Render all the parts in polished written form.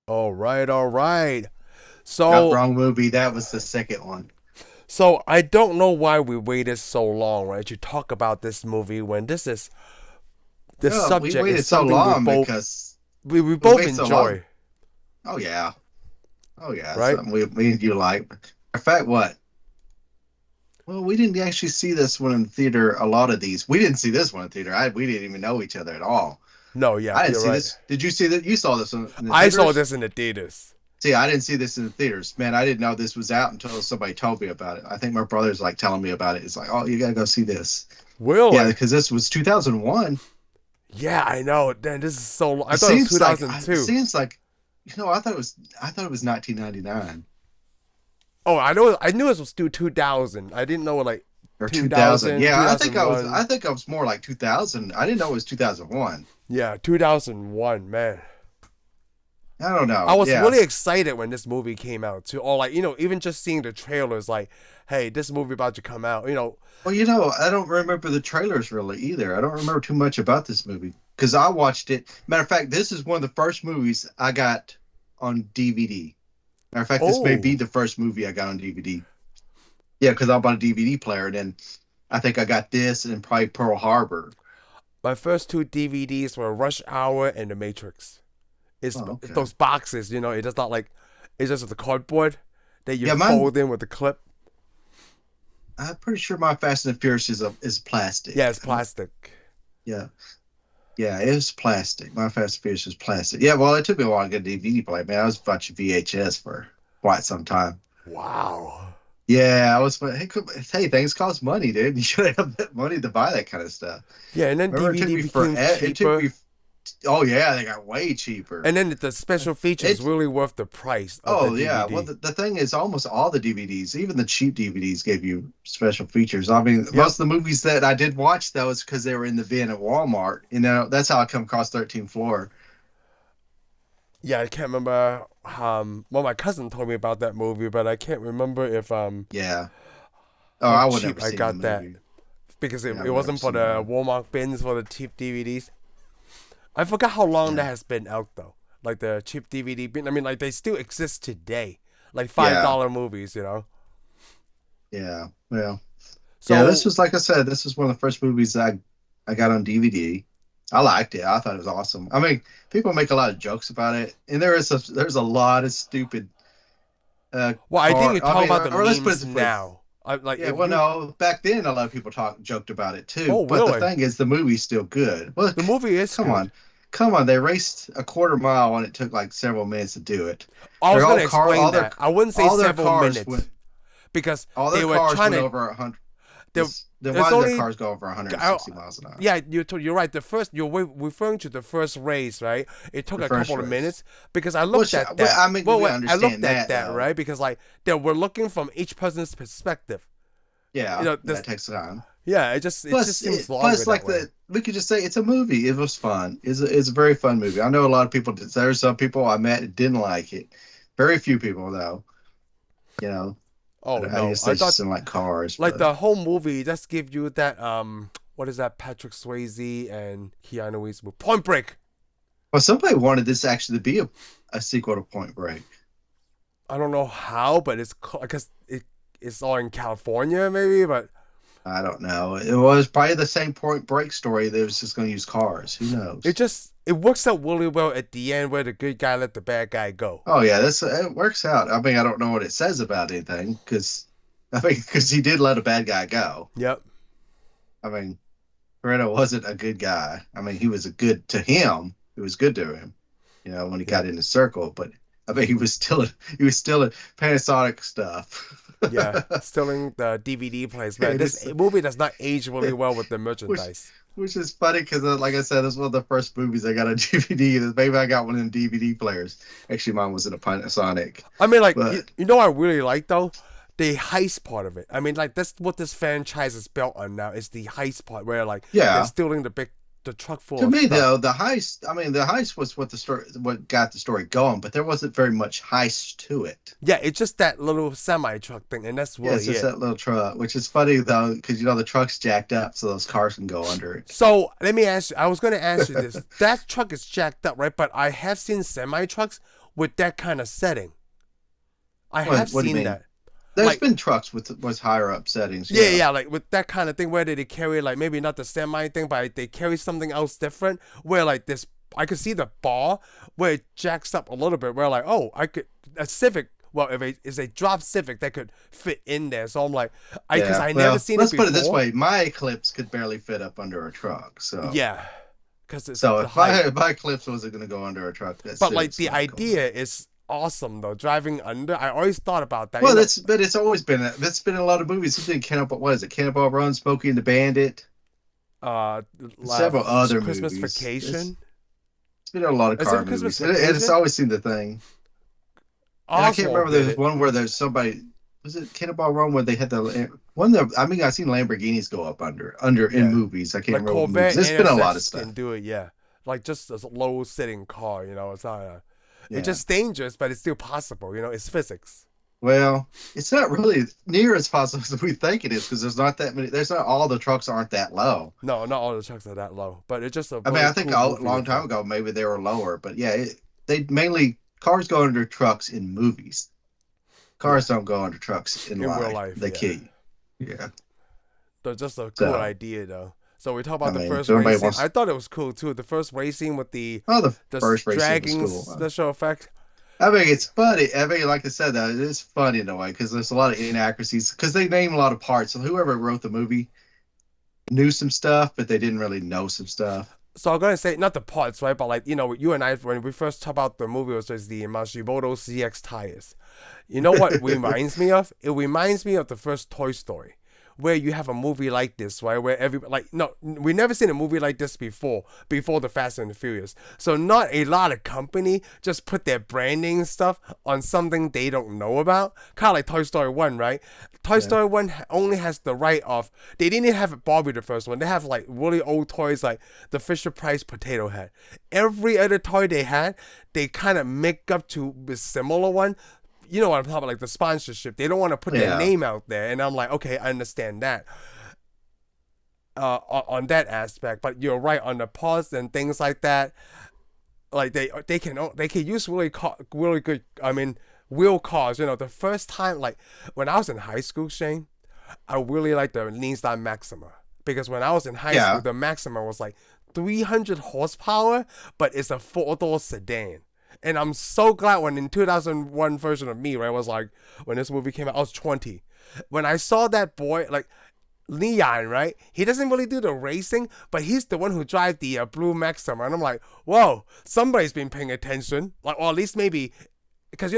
All right, all right. Not So, wrong movie. That was the second one. so I don't know why we waited so long, right, to talk about this movie when this Yeah, we subject is waited so something long because we we both wait so long. enjoy, Oh yeah, oh yeah. right? Something we and you like. In fact, what? Well, we didn't actually see this one in the theater. A lot of these, we didn't see this one in theater. We didn't even know each other at all. No, yeah, I didn't you're see right. this. Did you see that? You saw this one in the I saw theaters? this in the theaters. See, I didn't see this in the theaters. Man, I didn't know this was out until somebody told me about it. I think my brother's like telling me about it. It's like, oh, you gotta go see this. Yeah, Really? because this was 2001. Yeah, I know. Then this is so long. I It thought it was seems like it 2002. seems like I thought it was 1999 Oh, I knew it was 2000. I didn't know like or 2000. 2000, Yeah, 2001. I think I was more like 2000. I didn't know it was 2001. Yeah, 2001, man. I don't I know. was Yeah. really excited when this movie came out too. Or like, even just seeing the trailers, like, hey, this movie about to come out. Well, I don't remember the trailers really either. I don't remember too much about this movie because I watched it. Matter of fact, this is one of the first movies I got on DVD. Matter of fact, this may be Oh, the first movie I got on DVD. Yeah, because I bought a DVD player, and then I think I got this and probably Pearl Harbor. my first two DVDs were Rush Hour and The Matrix. It's Oh, okay. those boxes, it does not like it's just the cardboard that you Yeah, mine. fold in with the clip. I'm pretty sure my Fast and the Furious is Yeah, plastic. it's plastic. Yeah, yeah, it was plastic. My Fast and Furious was plastic. Yeah, well, it took me a while to get a DVD player. Man, I was watching VHS for quite some time. Wow. Yeah, I was. Hey, things cost money, dude. You should have that money to buy that kind of stuff. Yeah, and then Remember, it took DVD me for became it took cheaper. me. Oh yeah, they got way cheaper. And then the special features It. really worth the price of the Oh yeah. Well, DVD. the thing is, almost all the DVDs, even the cheap DVDs, gave you special features. I mean, Yep. most of the movies that I did watch, that was because they were in the bin at Walmart. That's how I come across 13th Floor. Yeah, I can't remember. Well, my cousin told me about that movie, but I can't remember if Yeah. Oh, how I would cheap never I seen the got that movie. because it, Yeah, I it would never wasn't for seen the the movie. Walmart bins for the cheap DVDs. I forgot how long that Yeah. has been out though. Like the cheap DVD bin. I mean, like they still exist today. Like five Yeah. dollar movies. Yeah. Well. Yeah. This So was like I said. This was one of the first movies I got on DVD. I liked it. I thought it was awesome. I mean, people make a lot of jokes about it, and there's a lot of stupid well, I think car. you I talk mean, about the or let's put it memes this way. now. I like Yeah, if well, you. no, back then a lot of people joked about it too. Oh, But the really? thing is, the movie's still good. Well, The movie is come good. on, come on. They raced a quarter mile and it took like several minutes to do it. I was They're gonna explain that. I wouldn't say all their several cars minutes went because all they their were cars trying went to. over 100. There, Then there's why did their only cars go over I, 160 miles an hour? yeah, you're right. The first you're referring to the first race, right? It took The a first couple of race. minutes because I Which, looked at well, that. I mean, Well, we wait, I looked understand at that that, though. right? Because like they were looking from each person's perspective. Yeah, This, that takes time. yeah, it just seems longer Plus, that like way. we could just say it's a movie. It was fun. It's a very fun movie. I know a lot of people. There's some people I met that didn't like it. Very few people though. You know, Oh I no, guess I they thought just didn't like cars. like But the whole movie just give you that what is that Patrick Swayze and Keanu Reeves with Point Break. well, somebody wanted this actually to be a sequel to Point Break. I don't know how, but because it's all in California maybe, but I don't know. It was probably the same Point Break story. They was just going to use cars. Who knows? it works out really well at the end where the good guy let the bad guy go. Oh yeah, this it works out. I mean, I don't know what it says about anything because he did let a bad guy go. Yep. I mean, Toretto wasn't a good guy. I mean, he was a good to him. It was good to him, when he got Yep. in the circle. But I mean, he was still in Panasonic stuff. Yeah. Stealing the DVD players, man. And This it's movie does not age really well with the which merchandise. which is funny because, like I said, this was one of the first movies I got on DVD. Maybe I got one in DVD players. Actually, mine was in a Panasonic. I mean, like But you know, what I really like though the heist part of it. I mean, like that's what this franchise is built on now. Is the heist part where like they're yeah, stealing the truck full to of me stuff. though, the heist. I mean, the heist was what got the story going. But there wasn't very much heist to it. Yeah, it's just that little semi truck thing, and that's Yeah, it's really just it. that little truck, which is funny though, because the truck's jacked up, so those cars can go under it. So let me ask you. I was going to ask you this. That truck is jacked up, right? But I have seen semi trucks with that kind of setting. I have What do you seen mean? that. There's Like, been trucks with higher up settings. yeah, Yeah. yeah, like with that kind of thing where they carry like maybe not the semi thing, but they carry something else different. Where like this, I could see the bar where it jacks up a little bit. Where like, oh, I could a Civic. Well, if it is a drop Civic that could fit in there, so I'm like, because Yeah. I never Well, seen it let's put it this before. way: my Eclipse could barely fit up under a truck. Yeah, because it's So the height. if my Eclipse wasn't going to go under a truck, that But like Civic's the not going. idea is awesome though. Driving under, I always thought about that. Well, but it's always been that's been in a lot of movies. It's been Cannonball. What is it? Cannonball Run, Smokey and the Bandit, uh, and several other Christmas movies. Vacation. It's been in a lot of Is car it Christmas movies, and it's Vacation? always seen the thing. And I can't Oswald remember. did There's it. one where there's somebody. Was it Cannonball Run where they had the one? I mean, I've seen Lamborghinis go up under in Yeah. movies. I can't Like remember what movies. Corvette There's been a lot of NSX stuff. can do it, yeah. Like just a low sitting car, it's not it's Yeah. just dangerous, but it's still possible, it's physics. Well, it's not really near as possible as we think it is because there's not that many. There's not all the trucks aren't that low. No, not all the trucks are that low, but it's just a I mean, really I think cool a movie long time effect. ago maybe they were lower, but yeah, they mainly cars go under trucks in movies. Yeah, Cars don't go under trucks in in real life. life, They yeah. can't. Yeah. But just a cool So idea though. So we talk I about the mean, if first everybody race scene. wants. I thought it was cool too. The first race scene with Oh, the the first race scene was dragging cool. special effect. I mean, it's funny. I mean, like I said, though, it is funny in a way because there's a lot of inaccuracies because they name a lot of parts. So whoever wrote the movie knew some stuff, but they didn't really know some stuff. So I'm gonna say not the parts, right? But like you and I, when we first talked about the movie, it was just the Mashimoto CX tires. You know what reminds me of? It reminds me of the first Toy Story, where you have a movie like this, right? Where we never seen a movie like this before the Fast and the Furious. So not a lot of company just put their branding and stuff on something they don't know about. Kind of like Toy Story 1, right? Toy Yeah. Story 1 only has the right of, they didn't even have Barbie the first one. They have like really old toys like the Fisher Price potato head. Every other toy they had, they kind of make up to a similar one. You know what I'm talking about, like the sponsorship. They don't want to put their Yeah. name out there, and I'm like, okay, I understand that. On that aspect, but you're right on the pause and things like that. Like they can use really good. I mean, real cars. The first time, like when I was in high school, Shane, I really liked the Nissan Maxima because when I was in high school, Yeah. the Maxima was like 300 horsepower, but it's a four-door sedan. And I'm so glad when in 2001 version of me, right, was like when this movie came out, I was 20. When I saw that boy, like Leon, right, he doesn't really do the racing, but he's the one who drives the blue Maxima, and I'm like, whoa, somebody's been paying attention, like, or at least maybe. Because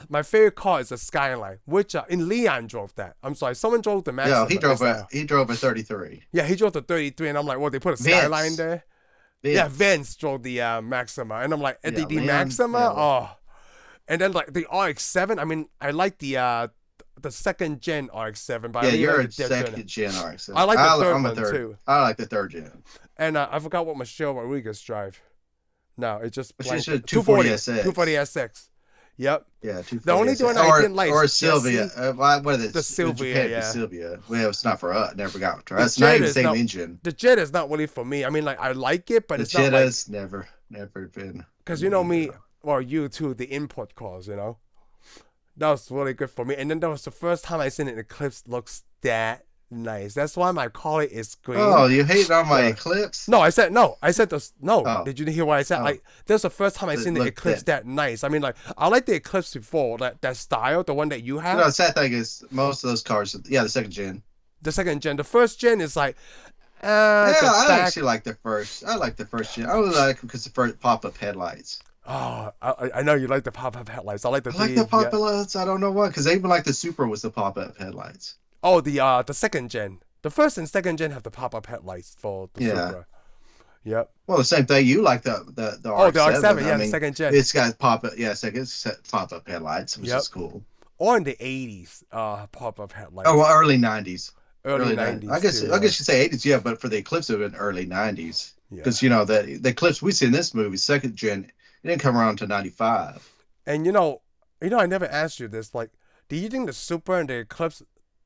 my favorite car is the Skyline, which in Leon drove that. I'm sorry, someone drove the Yeah. Maxima. He drove a 33. Yeah, he drove the 33, and I'm like, well, they put a Skyline Vince. there. Yeah, Vince. Vince drove the Maxima, and I'm like, Yeah. the Leon. Maxima, Yeah. oh, and then like the RX-7. I mean, I like the second gen RX-7, but I Yeah. really You're like a the third gen. second gen RX. I like the third I'm a one third. too, I like the third gen. and I forgot what Michelle Rodriguez drive. No, it just But blanked. she's a 240 240 SX. 240 SX. Yep. Yeah, The only 240 one I didn't like or is Sylvia. Jessie. What is it? The In Sylvia, Japan, yeah. it's Sylvia. Well, it's not for us. Never got to. The It's not even Jetta the is same not. engine. The Jetta is not really for me. I mean, like I like it, but The it's not like Jetta's never been. because me, or you too, the import cars. That was really good for me. And then that was the first time I seen an Eclipse looks that nice. That's why my collar is green. Oh, you hated on my Yeah. Eclipse? No, I said no. I said this. No, Oh, did you hear what I said? oh. Like, that's the first time I It seen the looked Eclipse that nice. I mean, like, I like the Eclipse before, that style, the one that you have. The sad thing is most of those cars. Yeah, the second gen. The second gen. The first gen is like, Yeah, the I back. actually like the first. I like the first gen. I really like them because the first pop-up headlights. Oh, I know you like the pop-up headlights. I like the I like three. the pop-up headlights. I don't know why, because even like the Supra was the pop-up headlights. Oh, the second gen. The first and second gen have the pop-up headlights for the Yeah. Supra. Yep. Well, the same thing. You like the Oh, the RX-7. RX-7, yeah, I the mean, second gen. it's got pop-up. Yeah, it's pop-up headlights, which Yep. is cool. Or in the 80s, pop-up headlights. Oh, well, early 90s. early 90s. 90s. I guess too, I guess you say 80s, yeah, but for the Eclipse it would have been early 90s. yeah. Because the Eclipse we see in this movie, second gen, it didn't come around until 95. And I never asked you this. Like, do you think the Supra and the Eclipse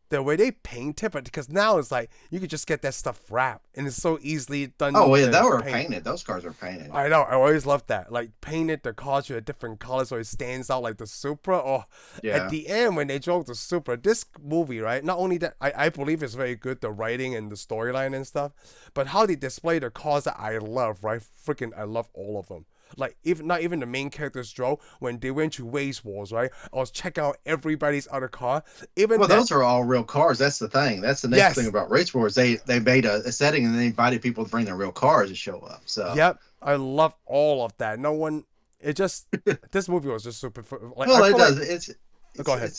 the way they paint it, but because now it's like you could just get that stuff wrapped and it's so easily Oh done yeah, they than were paint. painted. Those cars were painted. I know, I always love that. Like painted the cars with a different color so it stands out like the Supra. Or at Yeah. the end when they drove the Supra, this movie, right? Not only that I believe it's very good, the writing and the storyline and stuff, but how they display the cars that I love, right? Freaking I love all of them. Like even not even the main characters drove when they went to race wars, right? I was checking out everybody's other car. Even Well, that, those are all real cars. That's the thing. That's the next thing yes, about race wars. They made a setting and they invited people to bring their real cars to show up. So, yep, I love all of that. No one, it just this movie was just super. Like I well, it feel like, does. go ahead.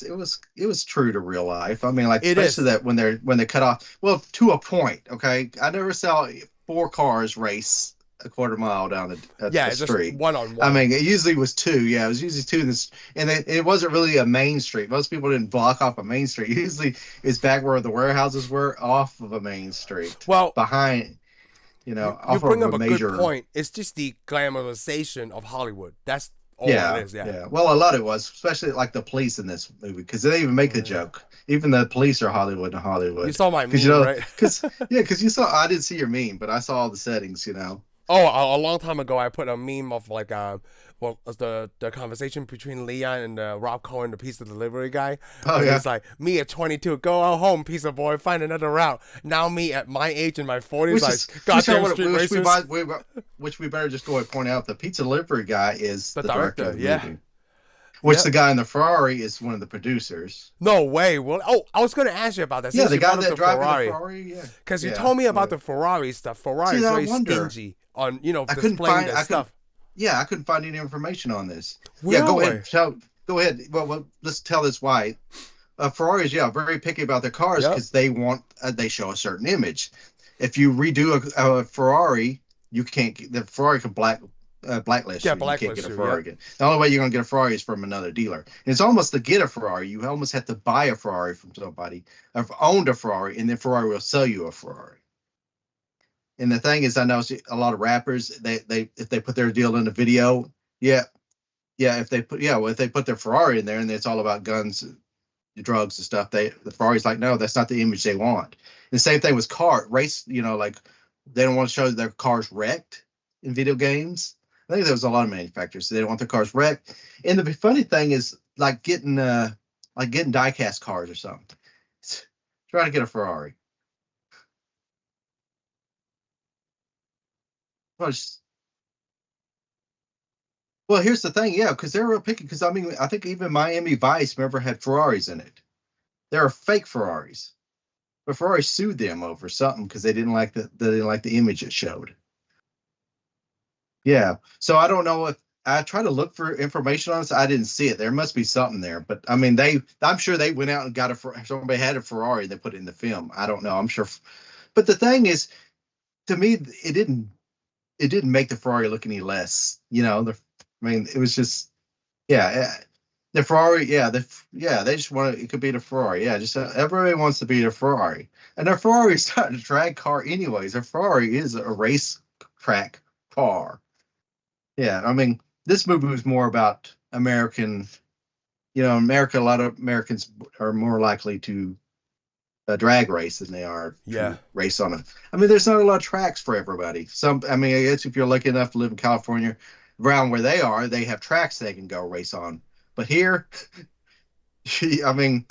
It was true to real life. I mean, like It especially is. that when they cut off. Well, to a point. Okay, I never saw four cars race a quarter mile down Yeah, a it's just street. one on I one. mean, it usually was two. Yeah, it was usually two. And it wasn't really a main street. Most people didn't block off a main street. Usually, it's back where the warehouses were, off of a main street, Well, behind, you off bring of up a a good major. point. It's just the glamorization of Hollywood. That's all it Yeah, is. Yeah. yeah. Well, a lot of it was, especially like the police in this movie, because they even make Oh the yeah. joke. Even the police are Hollywood and You Hollywood, saw my because meme, right? because you saw. I didn't see your meme, but I saw all the settings. Oh, a long time ago, I put a meme of like well, the conversation between Leon and Rob Cohen, the pizza delivery guy, Oh when yeah. he's like, "Me at 22, go out home, pizza boy, find another route." Now me at my age in my 40s, like Which goddamn street racers. which we better just go ahead and point out. The pizza delivery guy is The the director of director, the yeah, movie. Which yeah. the guy in the Ferrari is one of the producers. No way. Well, oh, I was gonna ask you about that Yeah, since the you guy brought up that the driving the Ferrari, Ferrari. Yeah, because you yeah. told me Go about ahead. the Ferrari stuff. Ferrari See, is I very wonder. stingy on I couldn't displaying find. their I couldn't. stuff. Yeah, I couldn't find any information on this. Yeah, go Really? ahead. Go ahead. Well, let's tell this why. Ferraris, yeah, very picky about their cars Yep. because they show a certain image. If you redo a Ferrari, you can't. The Ferrari can blacklist Yeah, you. You can't blacklist get a you. Ferrari Yep. again. The only way you're gonna get a Ferrari is from another dealer. And it's almost to get a Ferrari, you almost have to buy a Ferrari from somebody, or owned a Ferrari, and then Ferrari will sell you a Ferrari. And the thing is, I know a lot of rappers, they if they put their deal in the video, yeah, yeah, if they put their Ferrari in there and it's all about guns, drugs and stuff, the Ferrari's like, no, that's not the image they want. And the same thing with car race, like they don't want to show their cars wrecked in video games. I think there was a lot of manufacturers, so they don't want their cars wrecked. And the funny thing is like getting die-cast cars or something. Try to get a Ferrari. Well, well, here's the thing, yeah, because they're real picky. Because I mean, I think even Miami Vice, remember, had Ferraris in it. They were fake Ferraris, but Ferrari sued them over something because they didn't like the image it showed. Yeah, so I don't know if I tried to look for information on this. I didn't see it. There must be something there, but I mean, I'm sure they went out and got somebody had a Ferrari. They put it in the film. I don't know. I'm sure, but the thing is, to me, it didn't make the Ferrari look any less. I mean, it was just yeah. The Ferrari, they just want it could be the Ferrari, yeah. Just everybody wants to be the Ferrari, and their Ferrari is not a drag car, anyways. A Ferrari is a race track car. Yeah, I mean, this movie was more about American. America. A lot of Americans are more likely to drag race than they are Yeah. to race on a. I mean, there's not a lot of tracks for everybody. I mean, I guess if you're lucky enough to live in California, around where they are, they have tracks they can go race on. But here, I mean,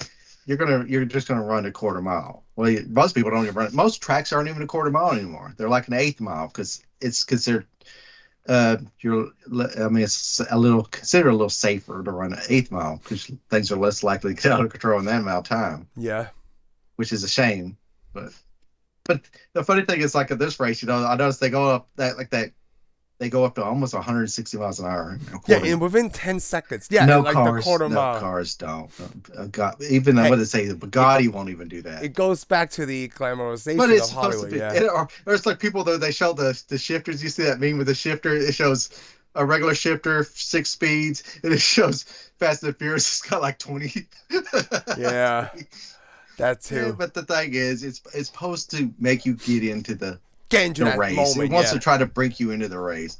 you're just gonna run a quarter mile. Well, most people don't even run. Most tracks aren't even a quarter mile anymore. They're like an eighth mile because it's considered. I mean, it's considered a little safer to run an eighth mile because things are less likely to get out of control in that amount of time, Yeah. which is a shame. But the funny thing is, like at this race, I noticed they go up that. They go up to almost 160 miles an hour. Yeah, and within 10 seconds. Yeah, no and like cars, the quarter no mile. cars don't. Even Hey, what they say, the Bugatti won't even do that. It goes back to the But glamorization it's of supposed to Hollywood. be. Yeah. Or it's like people though they show the shifters. You see that meme with the shifter? It shows a regular shifter, 6 speeds, and it shows Fast and Furious. It's got like 20. Yeah. That Yeah, too. but the thing is, it's supposed to make you get into Get into the that race. It moment. wants Yeah. to try to break you into the race.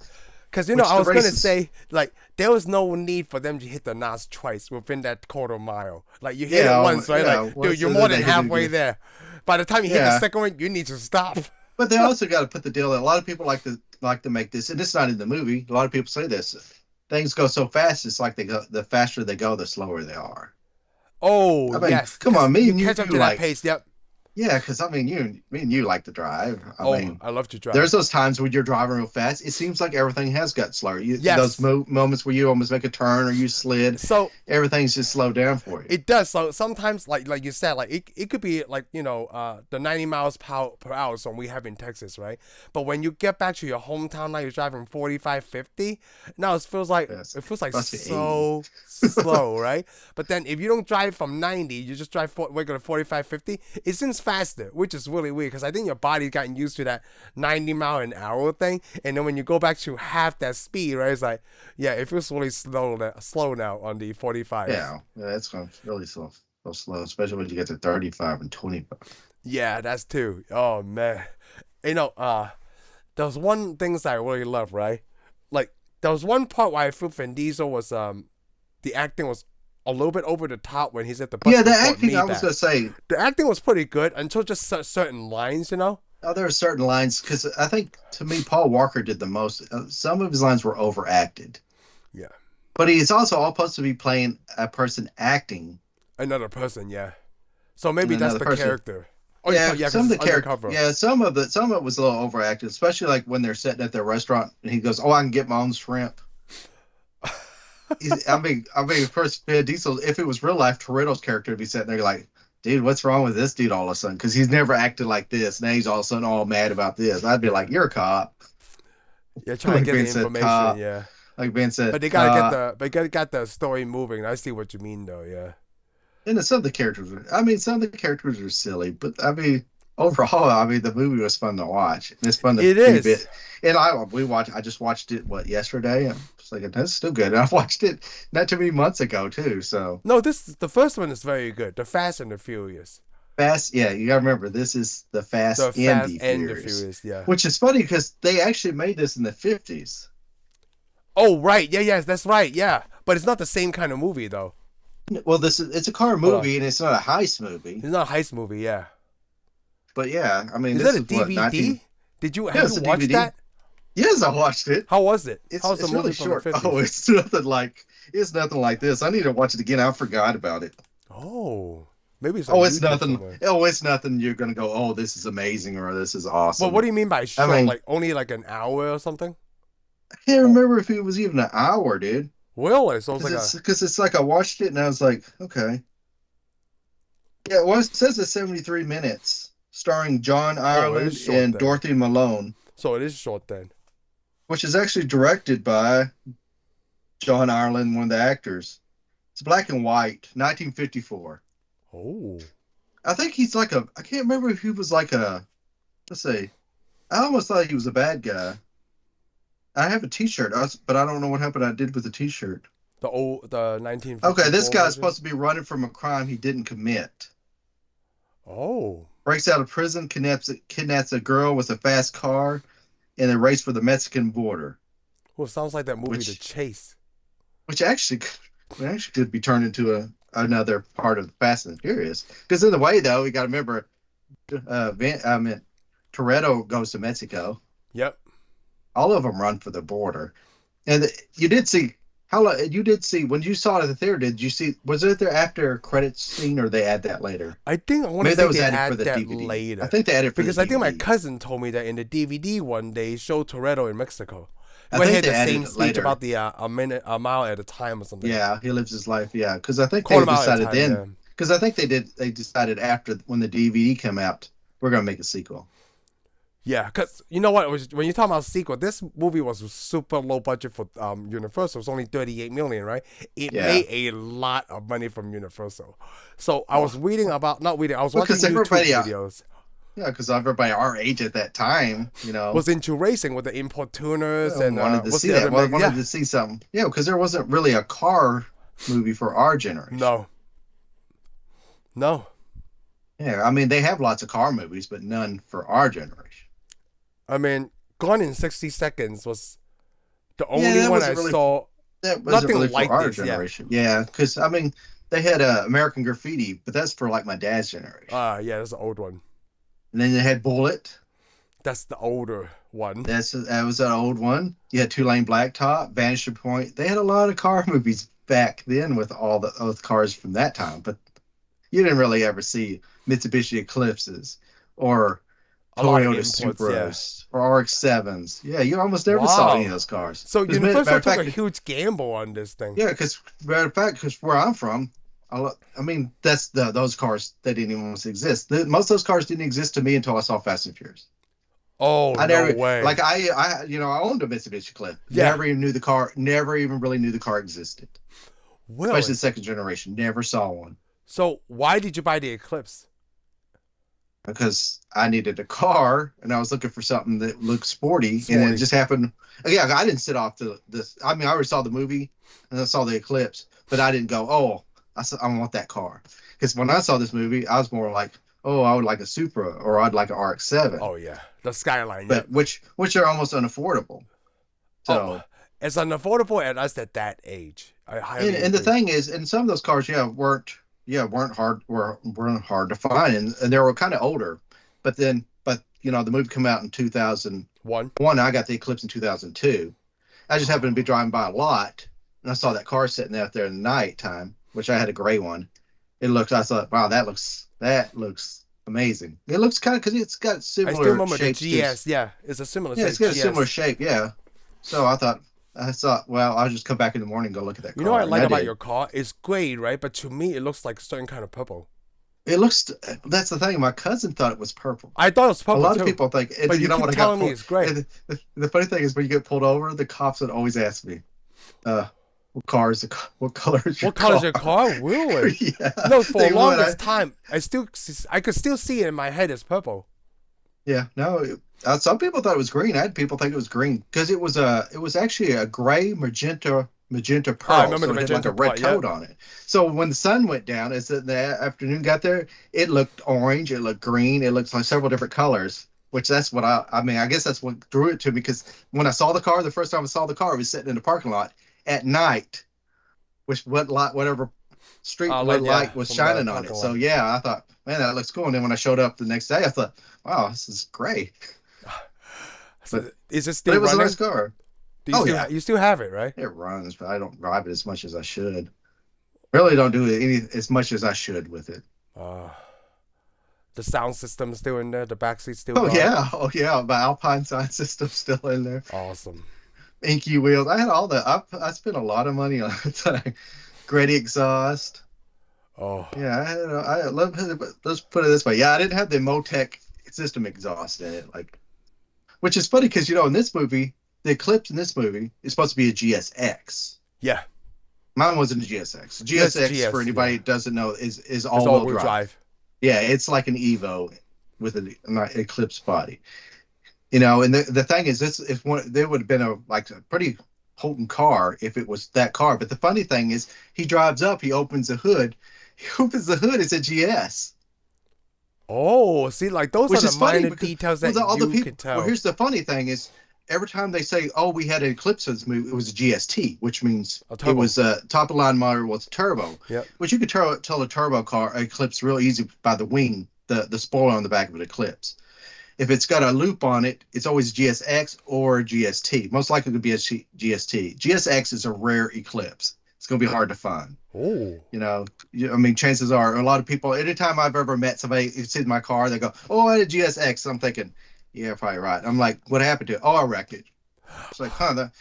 Because, you know, which I the was going to races. say, like, there was no need for them to hit the NOS twice within that quarter mile. Like, you hit it Yeah, once, right? yeah. Like, dude, Once you're more they than hit it halfway again. there. By the time you hit the Yeah, second one, you need to stop. but they also got to put the deal in. A lot of people like to make this, and it's not in the movie. A lot of people say this. Things go so fast. It's like they go. The faster they go, the slower they are. Oh, I mean, yes. come Because on, me you and you catch up to that like. pace. Yep. Yeah, because I mean, me and you like to drive. I Oh, mean, I love to there's drive. those times when you're driving real fast. It seems like everything has got slower. Those Yes. moments where you almost make a turn or you slid, So, everything's just slowed down for you. it does. So sometimes, like you said, like it could be like, you know, the 90 miles per hour zone we have in Texas, right? But when you get back to your hometown, now you're driving 45, 50. Now Yes, it feels like must be 80. so slow, right? But then if you don't drive from 90, you just drive regular 45, 50. It seems faster, which is really weird because I think your body's gotten used to that 90-mile-an-hour thing, and then when you go back to half that speed, right? It's like, yeah, it feels really slow now on the 45s. Yeah, it's going really slow, so slow, especially when you get to 35 and 25. Yeah, that's too. Oh man, you know, there was one things I really love, right? Like there was one part where I feel Vin Diesel was the acting was a little bit over the top when he's at the bus Yeah, the report acting, me I was back. gonna say, The acting was pretty good until just certain lines, you know. there are certain lines because I think to me Paul Walker did the most. Some of his lines were overacted, Yeah, but he's also all supposed to be playing a person acting another person. Yeah, so in maybe that's another the person. character. Oh, you Yeah, thought yeah, some because of the it's character, undercover. yeah, some of it was a little overacted, especially like when they're sitting at their restaurant and he goes, "Oh, I can get my own shrimp." I mean, first Vin Diesel, if it was real life, Toretto's character would be sitting there like, "Dude, what's wrong with this dude all of a sudden?" Because he's never acted like this. Now he's all of a sudden all mad about this. I'd be like, Yeah, "You're a cop." yeah, trying to Like get Ben the said, information. "Cop." Yeah, Like Ben said, but they gotta get "Cop." the story moving. I see what you mean though. Yeah. And then some of the characters, some of the characters are silly, but I mean, overall, I mean, the movie was fun to watch, and it's fun to It be is. bit. And I just watched it yesterday. And it's like that's still good. And I watched it not too many months ago too. So No, the first one is very good. The Fast and the Furious. Fast, yeah, you gotta remember this is the Fast The and Fast the and the Furious, Furious, yeah. which is funny because they actually made this in the 50s. Oh, right. Yeah, yes, that's right. Yeah. But it's not the same kind of movie though. Well, it's a car Hold on. movie and it's not a heist movie, It's not a heist movie, yeah. but yeah, I mean, Is that this a is what 19. DVD? Did you Yeah, have you it's a watched DVD. that? Yes, I watched it. How was it? It's How was the it's really movie from the short. Oh, 50s? it's nothing like this. I need to watch it again. I forgot about it. Oh. Maybe it's on Oh, it's YouTube nothing. somewhere. Oh, it's nothing. You're gonna go, oh, this is amazing or this is Well, what awesome. do you mean by I short? mean, Like only like an hour or something? I can't Oh, remember if it was even an hour, dude. really? So it's Because like it's a because it's like I watched it and I was like, okay, yeah. Well, it says it's 73 minutes, starring John oh, it is Ireland short and then. Dorothy Malone, So it is short then. which is actually directed by John Ireland, one of the actors. It's black and white, 1954. Oh. I think he's like a. I can't remember if he was like a. Let's see. I almost thought he was a bad guy. I have a T-shirt, but I don't know what happened. I did with the T-shirt. The Okay, this 1954 guy's version? supposed to be running from a crime he didn't commit. Oh. Breaks out of prison, kidnaps a girl with a fast car, and they race for the Mexican border. Well, it sounds like that movie The Which, Chase. which actually could be turned into another part of Fast and Furious. Because in the way, though, you got to remember, Toretto goes to Mexico. Yep. All of them run for the border. And you did see you did see when you saw it at the theater. Did you see? Was it their after credits scene, or they add that later? I want to Maybe that say was they added for add the that DVD. I later think they added for the because I think my DVD. cousin told me that in the DVD one day showed Toretto in Mexico. I Where he think had they the added same it speech later. about the a mile at a time or something. Yeah, he lives his life. Yeah, because I think Quarter they mile at a decided time. then. Yeah. Because I think they decided after when the DVD came out, we're gonna make a sequel. Yeah, because you know what? It was, when you talk about sequel, this movie was super low budget for Universal. It was only 38 million, right? It Yeah. made a lot of money from Universal. So I was Well, reading about, not reading, I was watching because YouTube everybody, videos. yeah, because everybody our age at that time, Was into racing with the import tuners and wanted to what's see the other that. Well, mag? wanted Yeah, to see something. Yeah, because there wasn't really a car movie for our generation. no, no. Yeah, I mean they have lots of car movies, but none for our generation. I mean, Gone in 60 Seconds was The Yeah, only one I saw, that wasn't really nothing for like our this. Yeah. generation. Yeah, because I mean, they had American Graffiti, but that's for like my dad's generation. Yeah, that's the old one. And then they had Bullet. That's the older one. That was an old one. You had Two Lane Blacktop, Vanishing Point. They had a lot of car movies back then with all the cars from that time, but you didn't really ever see Mitsubishi Eclipses or A lot of Toyota imports. Yeah. Supras or RX-7s. Yeah, you almost never saw any of Wow. those cars. So As matter Universal of took fact, a huge gamble on this thing. yeah, because matter of fact, because where I'm from, I mean, that's those cars that didn't even exist. Most of those cars didn't exist to me until I saw Fast and Furious. Oh, I no never like way. I owned a Mitsubishi Cliff. Yeah. Never even knew the car. Never even really knew the car existed. Especially the Really? second generation. Never saw one So why did you buy the Eclipse? because I needed a car and I was looking for something that looked sporty, and it Sporty. just happened. Yeah, I didn't sit off the this. I mean, I already saw the movie and I saw the Eclipse, but I didn't go, oh, I want that car. Because when I saw this movie, I was more like, oh, I would like a Supra or I'd like an RX-7, Oh yeah, the Skyline. but Yep. which are almost unaffordable. Oh, So it's unaffordable at us at that age. I highly and the agree. thing is, and some of those cars, weren't hard to find, and they were kind of older. But the movie came out in 2001. One. I got the Eclipse in 2002. I just happened to be driving by a lot, and I saw that car sitting out there in the nighttime, which I had a gray one. I thought, wow, that looks amazing. It looks kind of because it's got I still similar remember the shapes to. GS. Yeah, it's a similar Yeah, it's shape got a similar GS. shape. Yeah. So I thought, well, I'll just come back in the morning and go look at that You know what I car, and like I about did. your car? It's gray, right? But to me, it looks like a certain kind of purple. It looks. That's the thing. My cousin thought it was purple. I thought it was A purple lot of too, people think it's. but you keep When I got telling me pulled. it's gray. And the funny thing is, when you get pulled over, the cops would always ask me, uh, what color is your What color is car?" your car? Really? Yeah. No, for They the would. longest time, I could still see it in my head as purple. Yeah. No. Some people thought it was green. I had people think it was green because it was actually a gray magenta Oh, I pearl, remember the so it had like magenta a red part. coat Yep. on it. So when the sun went down, as the afternoon got there, it looked orange, it looked green, it looked like several different colors. Which that's what I mean. I guess that's what drew it to me because when I saw the car, the first time I saw the car, it was sitting in the parking lot at night, which what light, whatever street lit Like yeah, light was from the shining on it. parking So lot. yeah, I thought, man, that looks cool. And then when I showed up the next day, I thought, wow, this is great. But So, is it but still it was a running? nice car. Do you Oh still yeah, you still have it, right? it runs, but I don't drive it as much as I should. Really don't do it any as much as I should with it. Uh, the sound system is still in there. The back seat still Oh got it. yeah, oh yeah. My Alpine sign system's still in there. Awesome. Inky wheels. I had all the. I spent a lot of money on it. Gritty exhaust. Oh, Yeah, I love it. Let's put it this way. Yeah, I didn't have the Motec system exhaust in it, like, which is funny because in this movie, the Eclipse in this movie is supposed to be a GSX. yeah. Mine wasn't a GSX. Yes, GSX, for GS. anybody Yeah. who doesn't know, is It's all-wheel all-wheel drive. drive. Yeah, it's like an Evo with an Eclipse body. And the thing is, this if one there would have been a pretty potent car if it was that car. But the funny thing is, he drives up, he opens the hood, it's a GS, Oh, see, like those are which the is funny minor because details that all the you people. could Well, tell. here's the funny thing is, every time they say, "Oh, we had an Eclipse in this movie," it was a GST, which means A it turbo. was a top of line model with turbo. Yep. Which you could tell a turbo car Eclipse real easy by the wing, the spoiler on the back of an Eclipse. If it's got a loop on it, it's always GSX or GST. Most likely to be a GST. GSX is a rare Eclipse. It's going to be hard to find. Oh. I mean, chances are a lot of people, anytime I've ever met somebody who sees my car, they go, "Oh, I had a GSX." I'm thinking, yeah, probably right. I'm like, "What happened to it?" "Oh, I wrecked it." It's like,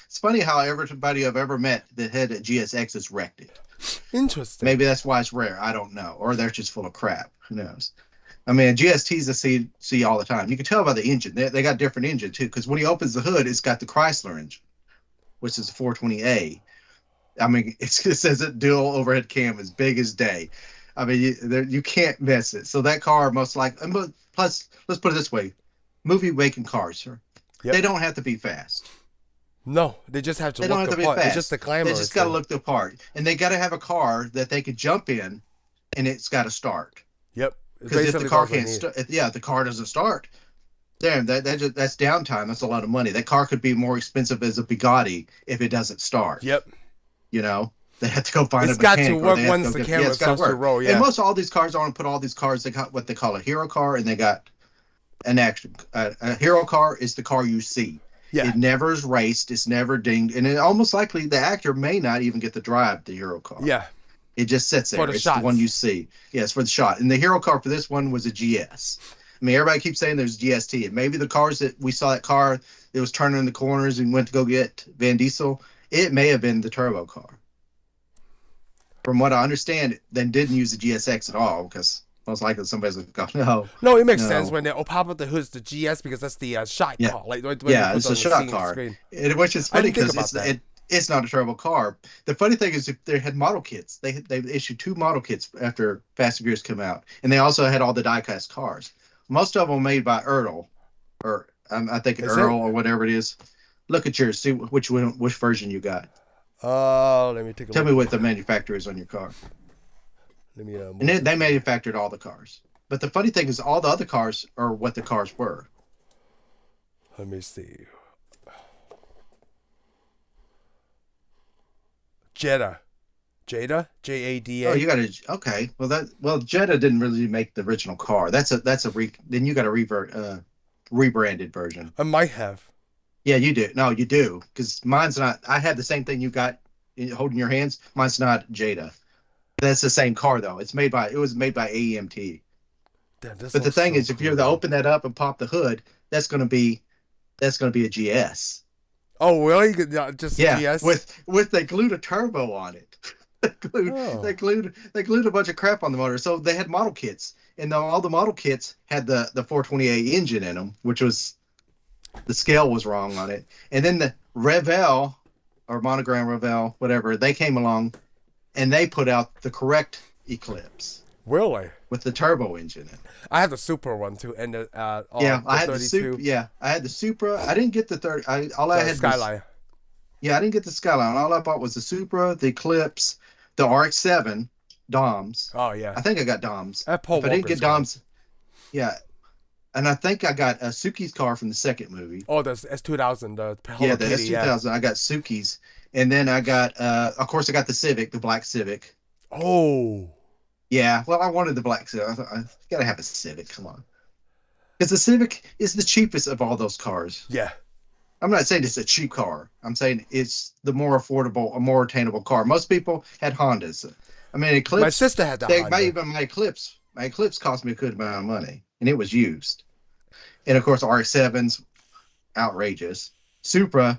it's funny how everybody I've ever met that had a GSX has wrecked it. Interesting. Maybe that's why it's rare. I don't know. Or they're just full of crap. Who knows? I mean, GSTs I see all the time. You can tell by the engine. They got different engine too, because when he opens the hood, it's got the Chrysler engine, which is a 420A. I mean, it says it dual overhead cam as big as day. I mean, you can't miss it. So that car most likely. Plus, let's put it this way: movie making cars, sir, they Yep. don't have to be fast. No, they just have to They don't look have the to be part. It's just fast. the They glamorous just got to thing. look the part, and they got to have a car that they could jump in, and it's got to start. Yep. It's Because if the basically car that's what I can't need. start, if the car doesn't start, Damn, that's downtime. That's a lot of money. That car could be more expensive as a Bugatti if it doesn't start. Yep. You know, they have to go find a It's got to mechanic or work they have to once go the get. Yeah, camera it's got to starts to work. roll. And Yeah. most all these cars, I want to put all these cars. They got what they call a hero car, and they got an action. A hero car is the car you see. Yeah. It never is raced. It's never dinged, and it almost likely the actor may not even get to drive the hero car. Yeah. It just sits For there. the It's the one shots. you see. Yeah, it's for the shot. And the hero car for this one was a GS. I mean, everybody keeps saying there's GST, and maybe the cars that we saw that car that was turning in the corners and went to go get Van Diesel, it may have been the turbo car. From what I understand, they didn't use the GSX at all because most likely somebody's going to go, no, No, it makes sense no. when they pop up the hoods, the GS, because that's the shot Yeah, call, like when they yeah, put it's on a the shot car, screen. which is I funny didn't think because about that. it's not a turbo car. The funny thing is, if they had model kits, they issued 2 model kits after Fast and Furious came out, and they also had all the diecast cars. Most of them made by Earl, or I think Is it? Earl or whatever it is. Look at yours, see which version you got. Let me take a Tell look. me what the manufacturer is on your car. Let me And move they this. manufactured all the cars. But the funny thing is, all the other cars are what the cars were. Let me see. Jetta. Jada? Oh, JADA? you got to okay. Well Jetta didn't really make the original car. Then you got a rebranded version. I might have. Yeah, you do. No, you do because mine's not. I had the same thing you got holding your hands. Mine's not Jada. That's the same car though. It was made by AEMT. Damn, this But the looks thing so is, if cool you're to though. open that up and pop the hood, that's gonna be a GS. Oh, really? Just a Yeah, GS? with they glued a turbo on it. Oh. They glued a bunch of crap on the motor. So they had model kits, and all the model kits had the 428 engine in them, which was the scale was wrong on it. And then the Revell or Monogram Revell, whatever, they came along and they put out the correct Eclipse Really? with the turbo engine in it. I have the Super one too, and Yeah, the I had the 32, Supra. Yeah, I had the Supra. I didn't get the 30. All I the had was Skyline. yeah, I didn't get the Skyline. All I bought was the Supra, the Eclipse, the RX-7, Doms. Oh, yeah. I think I got Doms. That Paul If I didn't get Walker's cars. Doms, yeah, and I think I got Suki's car from the second movie. Oh, the S2000, the Yeah, Hello the Kitty, yeah. S2000. I got Suki's, and then I got, of course, I got the Civic, the black Civic. Oh. Yeah, well, I wanted the black Civic. I thought I gotta have a Civic. Come on, because the Civic is the cheapest of all those cars. Yeah. I'm not saying it's a cheap car. I'm saying it's the more affordable, a more attainable car. Most people had Hondas. I mean, My Eclipse. sister had the Honda. Even my Eclipse. My Eclipse cost me a good amount of money, and it was used. And of course, RX-7's outrageous. Supra.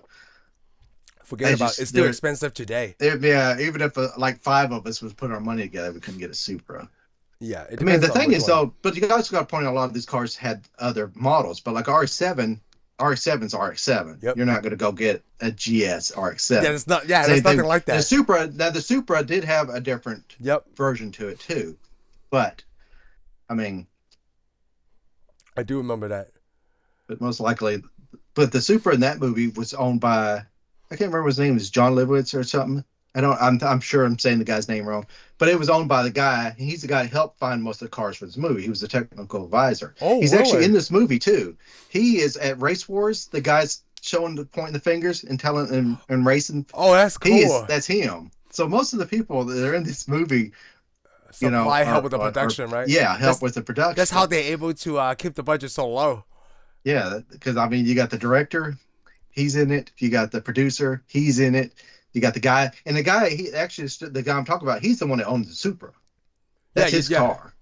Forget about it. It's still expensive today. Yeah, even if like 5 of us was put our money together, we couldn't get a Supra. Yeah. It I mean, depends the on thing which is one. though, but you also got to point out a lot of these cars had other models, but like RX-7, RX-7's RX-7. Yep. You're not going to go get a GS RX-7. Yeah, it's not. Yeah, Same there's nothing thing. like The that. Supra, now the Supra did have a different Yep. version to it too, but I mean, I do remember that. but most likely, but the Supra in that movie was owned by I can't remember his name. Is John Libowitz or something? I don't. I'm sure I'm saying the guy's name wrong, but it was owned by the guy. He's the guy who helped find most of the cars for this movie. He was the technical advisor. Oh, He's actually in really? this movie too. He is at Race Wars. The guy's showing the pointing the fingers and telling and racing. Oh, that's cool. That's him. So most of the people that are in this movie, Supply help with the are production, right? yeah, help That's with the production. that's how they're able to keep the budget so low. Yeah, because I mean, you got the director, he's in it. You got the producer, he's in it. You got the guy, and the guy, he actually, the guy I'm talking about, he's the one that owns the Supra. That's his Yeah. car.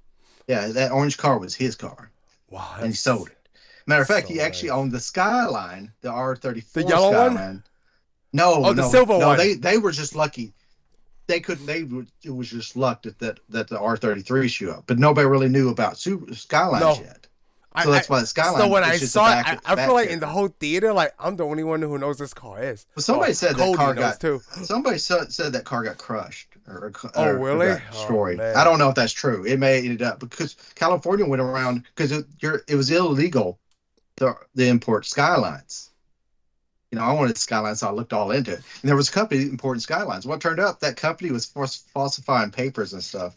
Yeah, that orange car was his car, Wow, and he that's sold it. Matter of fact, so he actually nice. owned the Skyline, the The R34 yellow one? Skyline. No, Oh, the silver no, one. they were just lucky. They couldn't. It was just luck that the R33 showed up, but nobody really knew about Skylines No. yet. So that's why the Skyline. So when is I just saw a it, I feel like in the whole theater, like I'm the only one who knows this car is. Well, somebody said that Cody car knows got. too. Somebody said that car got crushed Oh, or really? got Oh, destroyed. man. I don't know if that's true. It may end up because California went around because it was illegal to import Skylines. I wanted Skylines, so I looked all into it. And there was a company importing Skylines. Well, it turned out that company was falsifying papers and stuff.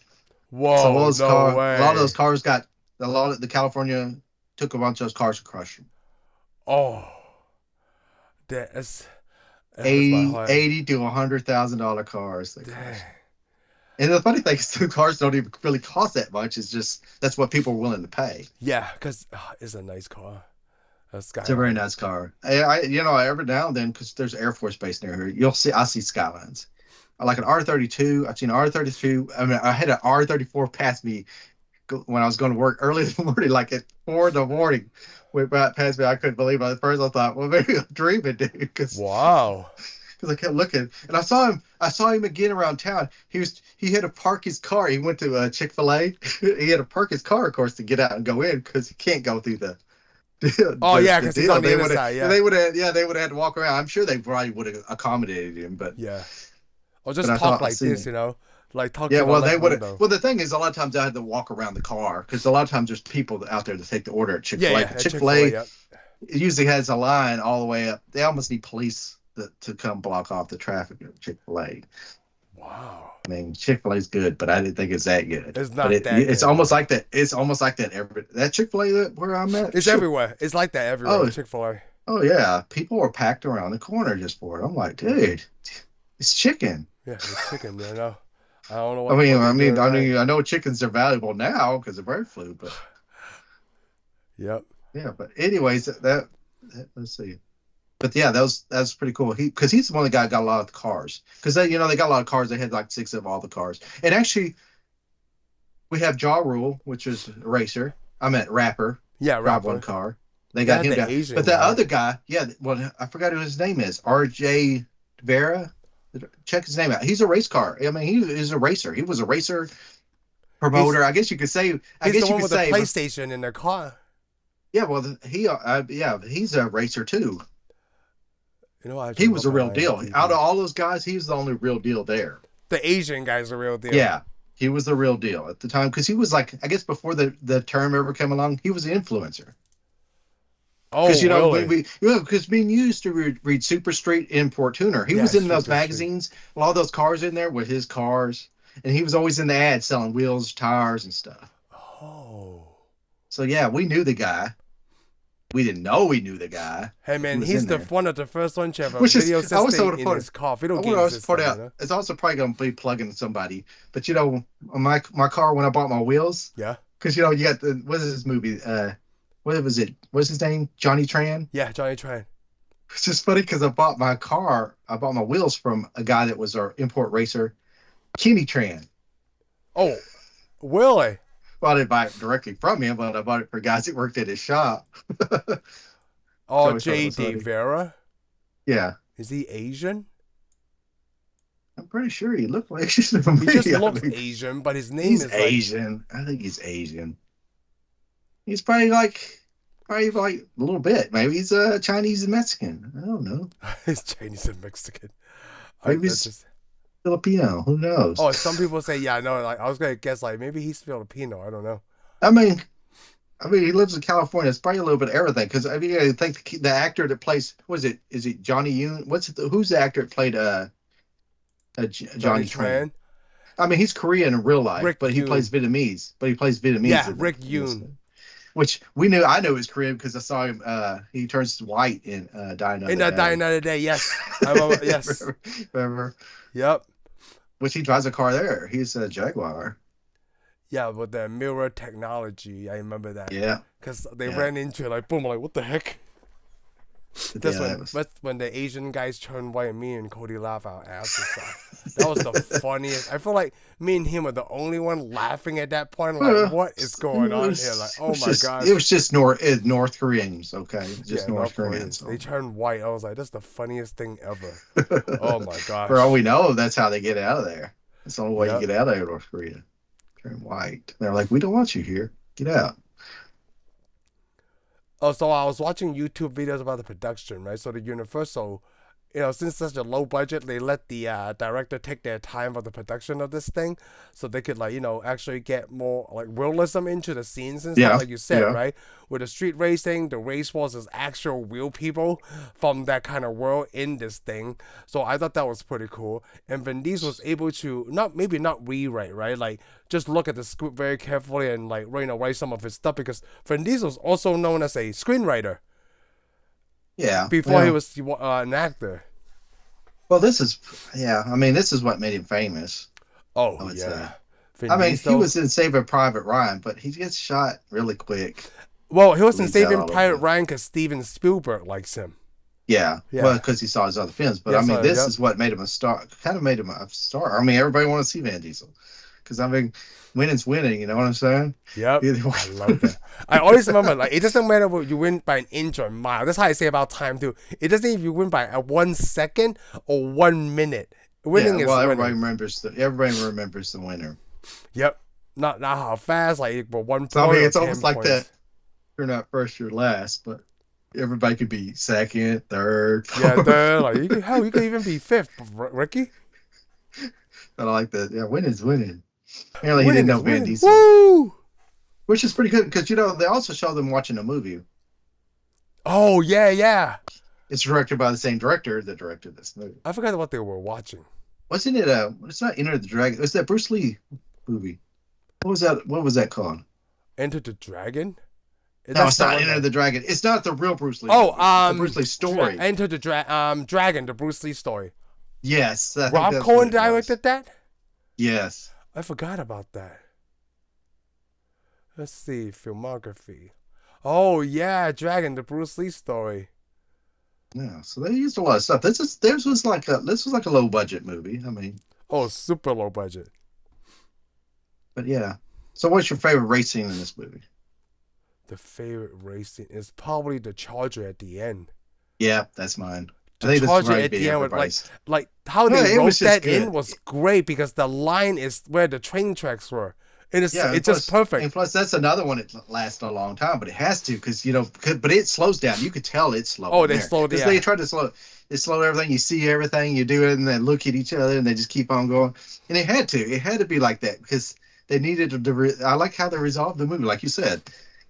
So Whoa, no way. a lot of those cars got a lot of the California took a bunch of those cars and crushed them. Oh, that hurts my heart. 80 to $100,000 cars they Dang. crushed. And the funny thing is, the cars don't even really cost that much. It's just that's what people are willing to pay. Yeah, because it's a nice car. A It's a Skyline. very nice car. Every now and then, because there's Air Force Base near here, I see Skylines. I like an R32. I've seen an R32. I mean, I had an R34 pass me when I was going to work early in the morning, like at 4 in the morning. Went right past me. I couldn't believe it. At first, I thought, well, maybe I'm dreaming, dude. Wow. Because I kept looking, and I saw him again around town. He had to park his car. He went to Chick-fil-A. He had to park his car, of course, to get out and go in because he can't go through the. Yeah, because he's on the other side. Yeah, they would have had to walk around. I'm sure they probably would have accommodated him, but yeah. Or just But I talk thought I like seen this, it. you know, like talk. yeah, to well the they left would have. window. Well, the thing is, a lot of times I had to walk around the car because a lot of times there's people out there to take the order at Chick-fil-A. Yeah, yeah. But at Chick-fil-A yep. usually has a line all the way up. They almost need police to come block off the traffic at Chick-fil-A. Wow. I mean, Chick-fil-A's good, but I didn't think it's that good. It's not but that It's good, almost though. like that. It's almost like that. That Chick-fil-A where I'm at. It's everywhere. It's like that everywhere. Oh. Chick-fil-A. Oh yeah, people were packed around the corner just for it. I'm like, dude, it's chicken. Yeah, it's chicken, you know. I don't know I what. mean, what I they're mean, doing right. I know chickens are valuable now because of bird flu, but Yep. yeah. But anyways, let's see. But yeah, that was pretty cool. Because he's the one that got a lot of the cars. Because they got a lot of cars. They had like 6 of all the cars. And actually, we have Ja Rule, which is a racer. I meant rapper. Yeah, Drive one rapper. car. They got him the down. Asian But the guy. other guy, yeah, well, I forgot who his name is. RJ Vera. Check his name out. He's a race car. I mean, he is a racer. He was a racer promoter. I guess you could say. He's the one with the PlayStation in their car. Yeah, well, he's a racer too. You know, He was a real deal. Out of all those guys, he was the only real deal there. The Asian guy's a real deal. Yeah, he was the real deal at the time because he was like, I guess before the term ever came along, he was an influencer. Oh, Because really? because me and you used to read Super Street Import Tuner. He was in those magazines. A lot of those cars in there were his cars, and he was always in the ads selling wheels, tires, and stuff. Oh. So yeah, we knew the guy. We didn't know we knew the guy. Hey man, was he's in the there. one of the first ones to have a Which is- video I also system would've in put- his car. Video I want game to also system, point out, you know? it's also probably going to be plugging somebody. But my car when I bought my wheels, Yeah. because you got what is this movie? What was it? What's his name? Johnny Tran. Yeah, Johnny Tran. It's just funny because I bought my wheels from a guy that was our import racer, Kenny Tran. Oh, really? Well, I didn't buy it directly from him, but I bought it for guys that worked at his shop. Oh, always thought it J. was funny. Vera? Yeah, Is he Asian? I'm pretty sure he looked like Asian to He me. just I looks mean, Asian, but his name he's is like... Asian. I think he's Asian. He's probably like a little bit. Maybe he's Chinese and Mexican. I don't know. He's Chinese and Mexican. Maybe he's Filipino. Who knows? Oh, some people say, yeah, no, like I was gonna guess like maybe he's Filipino. I don't know. I mean, he lives in California. It's probably a little bit of everything. Because I mean, I think the actor that plays, is it Johnny Yoon? Who's the actor that played Johnny Tran? I mean, he's Korean in real life, but he plays Vietnamese. Yeah, Rick Yoon. Which I knew he was Korean because I saw him. He turns white in Die Another Day. Die Another Day, yes. I remember, yes. Remember? Yep. Which he drives a car there. He's a Jaguar. Yeah, with the mirror technology, I remember that. Yeah. Because they ran into it like boom, like what the heck? That's when the Asian guys turned white and me and Cody laugh our asses off. That was the funniest. I feel like me and him were the only one laughing at that point. Like, what is going on here? Like, oh my gosh. It was just North Koreans, okay? Just North Koreans. They turned white. I was like, that's the funniest thing ever. Oh my gosh. For all we know, that's how they get out of there. That's the only way you get out of there, North Korea. Turn white. They're like, we don't want you here. Get out. Oh, so I was watching YouTube videos about the production, right? So the Universal since such a low budget, they let the director take their time for the production of this thing, so they could like actually get more like realism into the scenes and stuff, Yeah, like you said, yeah. right? With the street racing, the race wars is actual real people from that kind of world in this thing. So I thought that was pretty cool. And Vin Diesel was able to not rewrite, right? Like just look at the script very carefully and like write some of his stuff, because Vin Diesel's also known as a screenwriter Yeah. before he Well, was an actor. well, this is, yeah. I mean, this is what made him famous, I Oh would say. yeah, Vin I mean, he Diesel. was in Saving Private Ryan, but he gets shot really quick. Well, he was in Bleeds out Saving all over Private the. Ryan because Steven Spielberg likes him. Yeah. Well, Yeah. because he saw his other films, but I Yes. mean, this Yep. is what made him a star. Kind of made him a star. I mean, everybody want to see Van Diesel, because I mean, winning's winning. You know what I'm saying? Yep. Either way. I love that. I always remember, like, it doesn't matter if you win by an inch or a mile. That's how I say about time too. It doesn't even if you win by a 1 second or 1 minute. Yeah. Winning is Well, everybody winning. remembers the winner. Yep. Not how fast, like for one So I point mean, or it's 10 almost like that. points. You're not first, you're last, but everybody could be second, third, Yeah, fourth. like you could even be fifth, Ricky. But I like that. Yeah, winning's winning. Apparently, he didn't Winning know is Van winning. Diesel, Woo! which is pretty good because they also show them watching a movie. Oh yeah, yeah. It's directed by the same director that directed this movie. I forgot what they were watching. Wasn't it? It's not Enter the Dragon. It's that Bruce Lee movie. What was that? What was that called? Enter the Dragon? No, That's it's the not one Enter that. the Dragon. It's not the real Bruce Lee Oh, movie. It's the Bruce Lee story. Enter the Dragon, the Bruce Lee story. Yes, I think Rob that's Cohen what it was. directed that. Yes. I forgot about that. Let's see, filmography. Oh yeah, Dragon, the Bruce Lee story. Yeah. So they used a lot of stuff. This was like a low budget movie. I mean, Oh, super low budget. but yeah. So what's your favorite race scene in this movie? The favorite racing is probably the Charger at the end. Yeah, that's mine. I The think this Charger might at be the end with everybody's. like how Yeah, they it wrote was just that in good. was great, because the line is where the train tracks were. Yeah, and It's just plus, and perfect. plus that's another one that lasts a long time, but it has to because but it slows down. You could tell it's slow. Oh, in they there. slowed. Because Yeah. they tried to slow everything. You see everything, you do it, and they look at each other, and they just keep on going. And it had to. It had to be like that because they needed to. I like how they resolved the movie, like you said.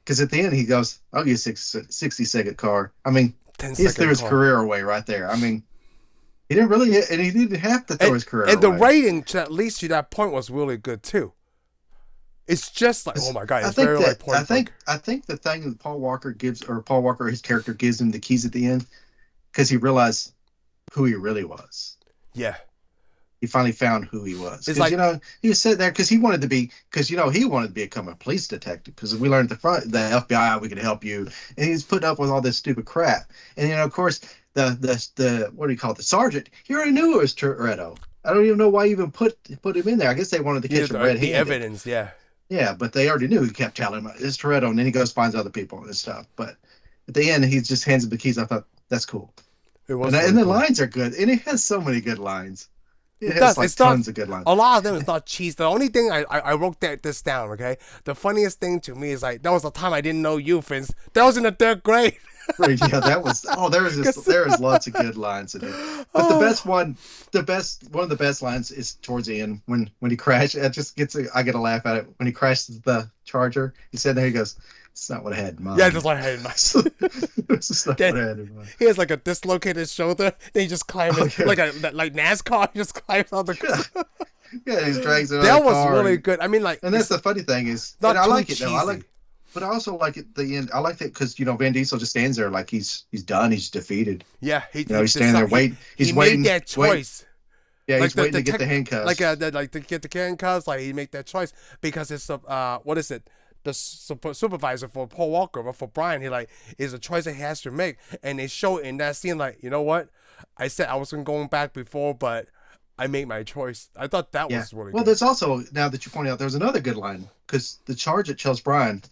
Because at the end, he goes, "I'll give you a 60-second car." I mean, Ten he threw second his call. career away right there. I mean, he didn't really, and he didn't have to throw his career And the away. writing to at least to that point was really good too. It's just like, oh my god, I it's think very like that point blank. I think the thing that Paul Walker, his character gives him the keys at the end because he realized who he really was. Yeah. He finally found who he was. It's Because like he was sitting there because he wanted to become a police detective because we learned the FBI we could help you, and he's putting up with all this stupid crap. And of course the what do you call it, the sergeant, he already knew it was Toretto. I don't even know why he even put him in there. I guess they wanted to catch him red-handed. the evidence, yeah. Yeah, but they already knew. He kept telling him it's Toretto, and then he goes finds other people and stuff. But at the end, he just hands him the keys. I thought that's cool, It was and really the cool. lines are good, and it has so many good lines. It has does. like It's not tons of good lines. a lot of them is not cheese. The only thing I wrote this down, okay? The funniest thing to me is like that was the time I didn't know you, Vince. That was in the third grade. Yeah, that was. Oh, there is lots of good lines in it. But the best one, one of the best lines is towards the end when he crashed. I get a laugh at it when he crashes the Charger. He said there he goes, "It's not what I had in mind." Yeah, just like hey, nice. It's just not what I had in mind. He has like a dislocated shoulder. Then he just climbs yeah. like NASCAR. He just climbs on the. Yeah, he drags it on That the was car really and, good. I mean, like, and that's the funny thing is, not and I too like it though. cheesy. But I also like it the end. I like that because Van Diesel just stands there like he's done. He's defeated. Yeah, He's standing there waiting. He's he waiting. made that choice. Yeah, Like he's waiting to get the handcuffs. Like to get the handcuffs. Like he make that choice because it's what is it? The supervisor for Paul Walker, but for Brian, he like is a choice that he has to make, and they show in that scene like, you know what? I said I wasn't going back before, but I made my choice. I thought that was really well. good. There's also, now that you point out, there's another good line because the charge that tells Brian,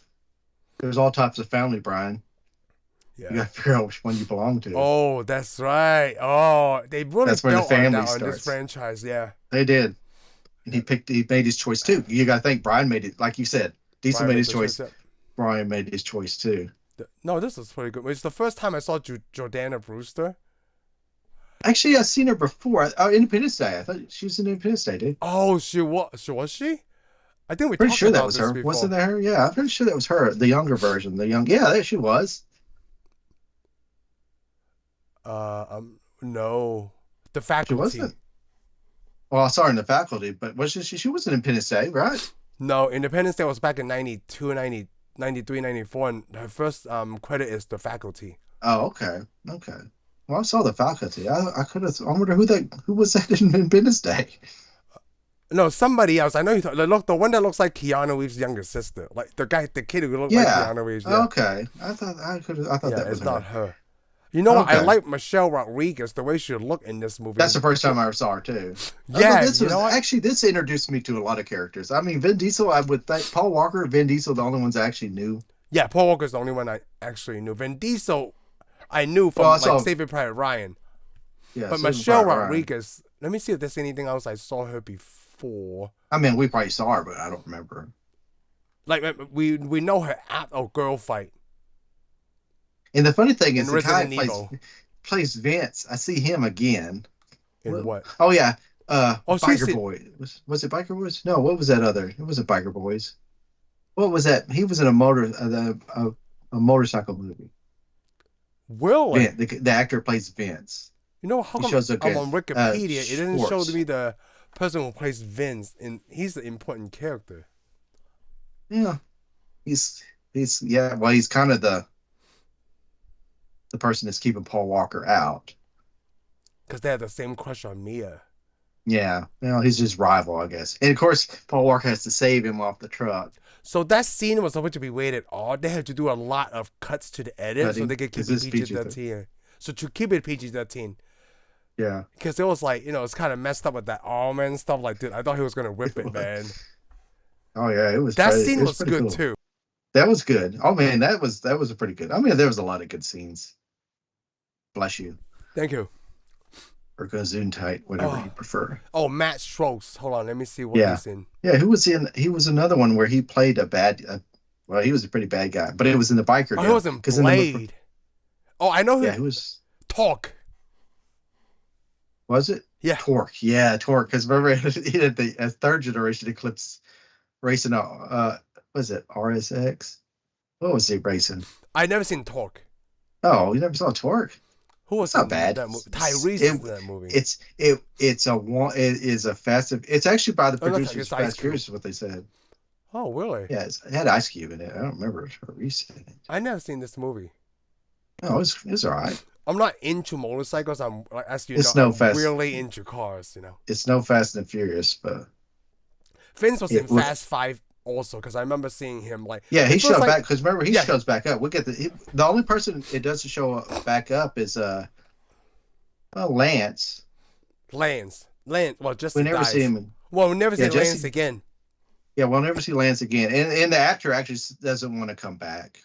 there's all types of family, Brian. Yeah. You got to figure out which one you belong to. Oh, that's right. Oh, they really That's where the built on family that on this starts. franchise. Yeah. They did, and he made his choice too. You got to think Brian made it, like you said. Diesel Brian made made his the choice. choice, Brian made his choice too. No, this is pretty good. It's the first time I saw Jordana Brewster. Actually, I've seen her before. Oh, Independence Day. I thought she was in Independence Day, dude. Oh, was she? I think we Pretty talked sure that about was this her. Wasn't before. that her? Yeah, I'm pretty sure that was her. The younger version. The young. Yeah, there she was. No, the She faculty. wasn't. Well, I saw her in the faculty, but was she was in Independence Day, right? No, Independence Day was back in 92, 93, 94, and her first credit is the faculty. Oh, okay. Okay. Well, I saw the faculty. I could have. I wonder who was that in Independence Day? No, somebody else. I know you. Look, the one that looks like Keanu Reeves' younger sister, like the kid who looked like Yeah. Keanu Reeves. Yeah, Okay. I thought yeah, that was it's not her. her. You know what? I Okay. like Michelle Rodriguez the way she looked in this That's movie. the first time I ever saw her too. But Yeah, this you know was what? actually this introduced me to a lot of characters. I mean, Vin Diesel. I would think Paul Walker, Vin Diesel, the only ones I actually knew. Yeah, Paul Walker's the only one I actually knew. Vin Diesel, I knew Well, I from like saw Saving Private Ryan, yeah, but Saving Michelle Private Ryan. Rodriguez. Let me see if there's anything else I saw her before. I mean, we probably saw her, but I don't remember. Like we know her at Girl Fight And the funny thing in is, the guy Resident who Evil. plays Vince. I see him again. In what? Oh yeah, Oh, she's Biker in. Boy. Was it Biker Boys? No, what was that other? It wasn't Biker Boys. What was that? He was in a motorcycle movie. Really? The actor plays Vince. You know how He come shows up I'm at on Wikipedia? It didn't show to Schwartz. me the person who plays Vince, and he's the important character Yeah, he's yeah. Well, he's kind of the person that's keeping Paul Walker out. because they have the same crush on Mia. Yeah, well, he's his rival, I guess. And of course, Paul Walker has to save him off the truck. So that scene was supposed to be rated R. They had to do a lot of cuts to the edit so Cutting they could keep because it this PG PG. 13. So to keep it PG 13, Yeah. because it was like it's kind of messed up with that arm and stuff. Like, dude, I thought he was gonna whip it, man. Oh yeah, That it scene was was pretty good cool. too. That was good. Oh man, that was a pretty good. I mean, there was a lot of good scenes. Bless you. Thank you. Or Gesundheit, whatever Oh, you prefer. oh, Matt Strokes. Hold on, let me see what Yeah. he's in. Yeah, who was in? He was another one where he played a bad. Well, he was a pretty bad guy, but it was in the biker Oh, he deal. was in Because in the Blade. Oh, I know yeah, who. who was was it? Yeah. Torque. Yeah, Torque. Because remember he had the third generation Eclipse racing. Was it RSX? What was he racing? I never seen Torque. Oh, you never saw Torque? Who was It's not in bad. that movie? Tyrese is in that movie. It is a fast. It's actually by the Oh, no, producers it's of Ice Fast Cube. Furious is what they said. Oh, really? Yeah, it had Ice Cube in it. I don't remember Tyrese in it. I never seen this movie. Oh, it's all right. I'm not into motorcycles. I'm like, as you know, It's no I'm fast. really into cars. It's no Fast and Furious, but Vince was in it was. Fast Five also because I remember seeing him like Yeah, he it feels showed like back because remember he yeah shows back up. We get the only person it doesn't show back up is Lance. Lance. Well, We Jesse never see dies. him. Well, we never Yeah, see Lance Jesse. again. Yeah, we'll never see Lance again, and the actor actually doesn't want to come back.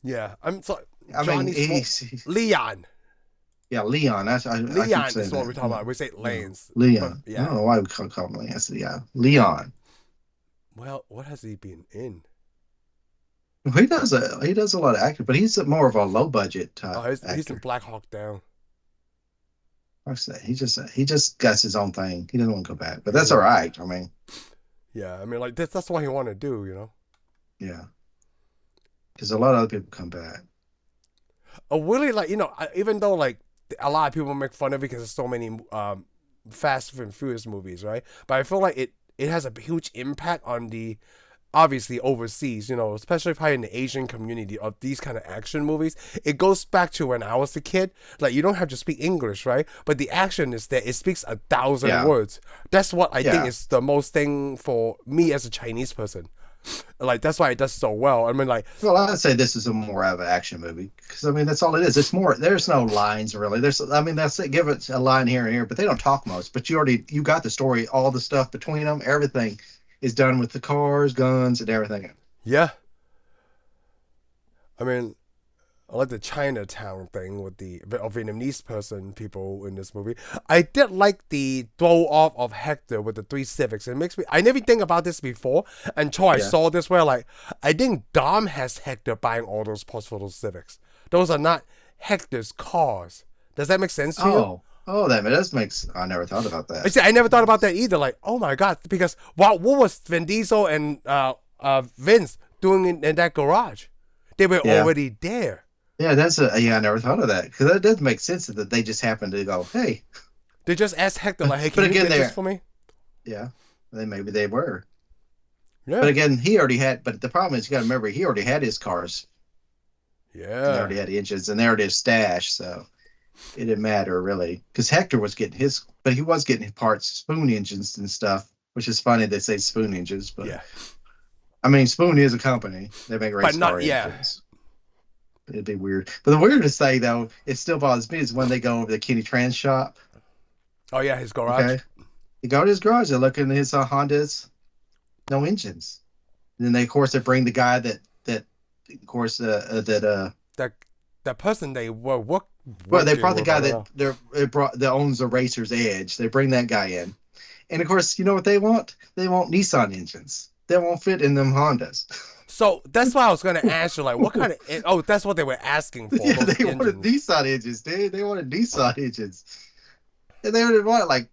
Yeah, I'm so I mean, Johnny Smoke. Leon. I keep Leon saying is what we're talking that. about. We say No, Lance, but Leon. I yeah. don't know why we call him Lance. Yeah, Leon. Well, what has he been in? Well, he does a lot of acting, but he's more of a low budget Oh, type he's in actor. Black Hawk Down. I say he just got his own thing. He doesn't want to go back, but He that's all doesn't want right. I mean, Yeah, I mean, like that's what he want to do. yeah, because a lot of other people come back. Really, like even though like a lot of people make fun of it because there's so many Fast and Furious movies, right? But I feel like it has a huge impact on the obviously overseas, especially probably in the Asian community of these kind of action movies. It goes back to when I was a kid. Like you don't have to speak English, right? But the action is that it speaks 1,000 Yeah, words. That's what I think yeah. is the most thing for me as a Chinese person. Like that's why it does so well. I mean, like Well, I'd say this is a more of an action movie because I mean that's all it is. It's more. There's no lines really. I mean that's it. Give it a line here and here, but they don't talk much. But you got the story, all the stuff between them. Everything is done with the cars, guns, and everything. yeah, I mean, I like the Chinatown thing with the Vietnamese people in this movie. I did like the throw off of Hector with the three Civics. It makes me. I never think about this before until I Yeah. saw this. Where like I think Dom has Hector buying all those posts for those Civics. Those are not Hector's cars. Does that make sense to you? Oh, that does makes. I never thought about I that. see, I never thought about that either. Like, oh my god, because what was Vin Diesel and Vince doing in that garage? They were Yeah, already there. yeah, that's a yeah. I never thought of that because that does make sense that they just happened to go, hey. They just asked Hector, like, hey, But can you again, get this there, for me? yeah, then maybe they were. But Yeah. again, he already had. But the problem is, you got to remember, he already had his cars, and they Yeah. already had engines, and they already had a stash, so it didn't matter really. Because Hector was getting his, but he was getting parts, spoon engines and stuff, which is funny they say spoon engines, but Yeah. I mean, Spoon is a company. They make But race car not, yeah. engines. It'd be weird. But the weirdest thing, though, it still bothers me, is when they go over to Kenny Tran's shop. Oh, yeah, his garage. Okay, you go to his garage, they look in his Hondas, no engines. And then they, of course, they bring the guy that, of course, That that person they were well, they working brought the with, I guy don't know. that owns the Racer's Edge. They bring that guy in, and of course, you know what they want? They want Nissan engines. They won't fit in them Hondas. So that's why I was gonna ask you, like, what kind of? Oh, that's what they were asking for. Yeah, Those they wanted engines. Nissan engines, dude. They wanted Nissan engines, and they didn't want like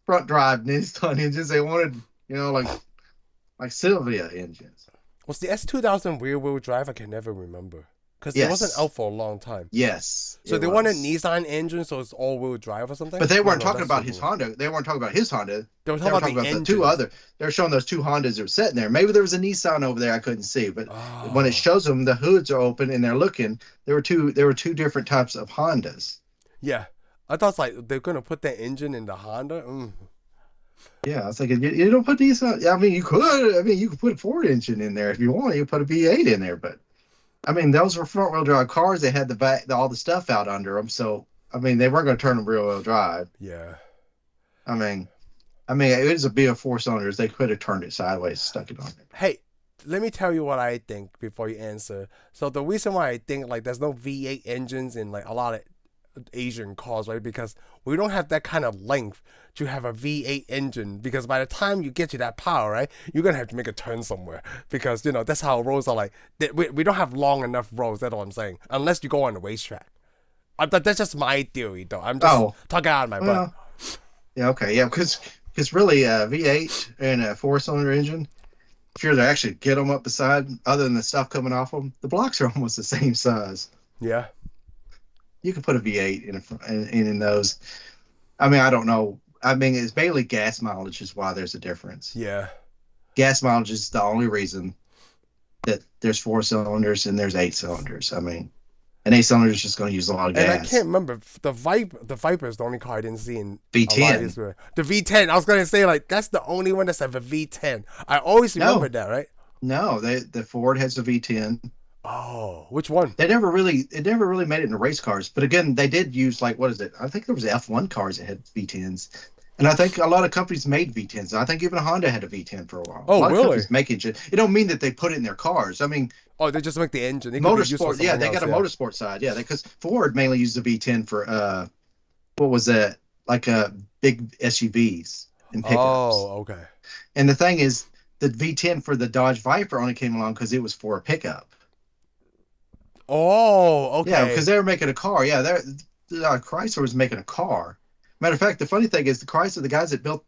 front drive Nissan engines. They wanted, like Sylvia engines. Was the S2000 rear wheel drive? I can never remember because it wasn't Yes, out for a long time. yes, So it they wanted was. Nissan engine, so it's all wheel drive or something. But they No, weren't no, talking that's about his Subaru. Honda. They weren't talking about his Honda. They were They talking were about talking the about the two engines. other. They were showing those two Hondas that were sitting there. Maybe there was a Nissan over there I couldn't see, but when it Oh, shows them the hoods are open and they're looking, there were two different types of Hondas. yeah. I thought it's like they're gonna put that engine in the Honda. Yeah, I was thinking you don't put these. I mean, you could. I mean, you could put a Ford engine in there if you want. You put a V8 in there, but I mean, those were front wheel drive cars. They had all the stuff out under them, so I mean, they weren't going to turn them rear wheel drive. Yeah. I mean, it was a B of 4 cylinders. They could have turned it sideways, stuck it on there. Hey, let me tell you what I think before you answer. So the reason why I think like there's no V8 engines in like a lot of Asian cars, right? Because we don't have that kind of length to have a V8 engine. Because by the time you get to that power, right, you're gonna have to make a turn somewhere. Because that's how roads are like. We don't have long enough roads. That's all I'm saying. Unless you go on the racetrack. That's just my theory, though. I'm just Oh, talking out of my butt. well, yeah, okay, yeah, because really, V8 and a 4 cylinder engine, if you're to actually get them up beside, other than the stuff coming off them, the blocks are almost the same size. Yeah. You can put a V8 in those. I mean, I don't know. I mean, it's mainly gas mileage is why there's a difference. Yeah. Gas mileage is the only reason that there's 4 cylinders and there's 8 cylinders. I mean, an 8 cylinder is just going to use a lot of And I gas. can't remember the Viper is the only car I didn't see in a lot of V10. these. The V10. I was gonna say like that's the only one that's have a V10. I always remember No, that, right? no, the Ford has a V10. Oh, which one? It never really made it into race cars. But again, they did use like what is it? I think there was F1 cars that had V10s. And I think a lot of companies made V10s. I think even Honda had a V10 for a while. A Oh, lot of really? companies make it. It don't mean that they put it in their cars. I mean, Oh, they just make the engine. It could be used for motorsport, yeah, something they got else. a Yeah. motorsport side, yeah, because Ford mainly used the V10 for what was that? Like big SUVs and pickups. Oh, okay. And the thing is, the V10 for the Dodge Viper only came along because it was for a pickup. Oh, Yeah, okay. because they were making a car. Yeah, Chrysler was making a car. Matter of fact, the funny thing is, the guys that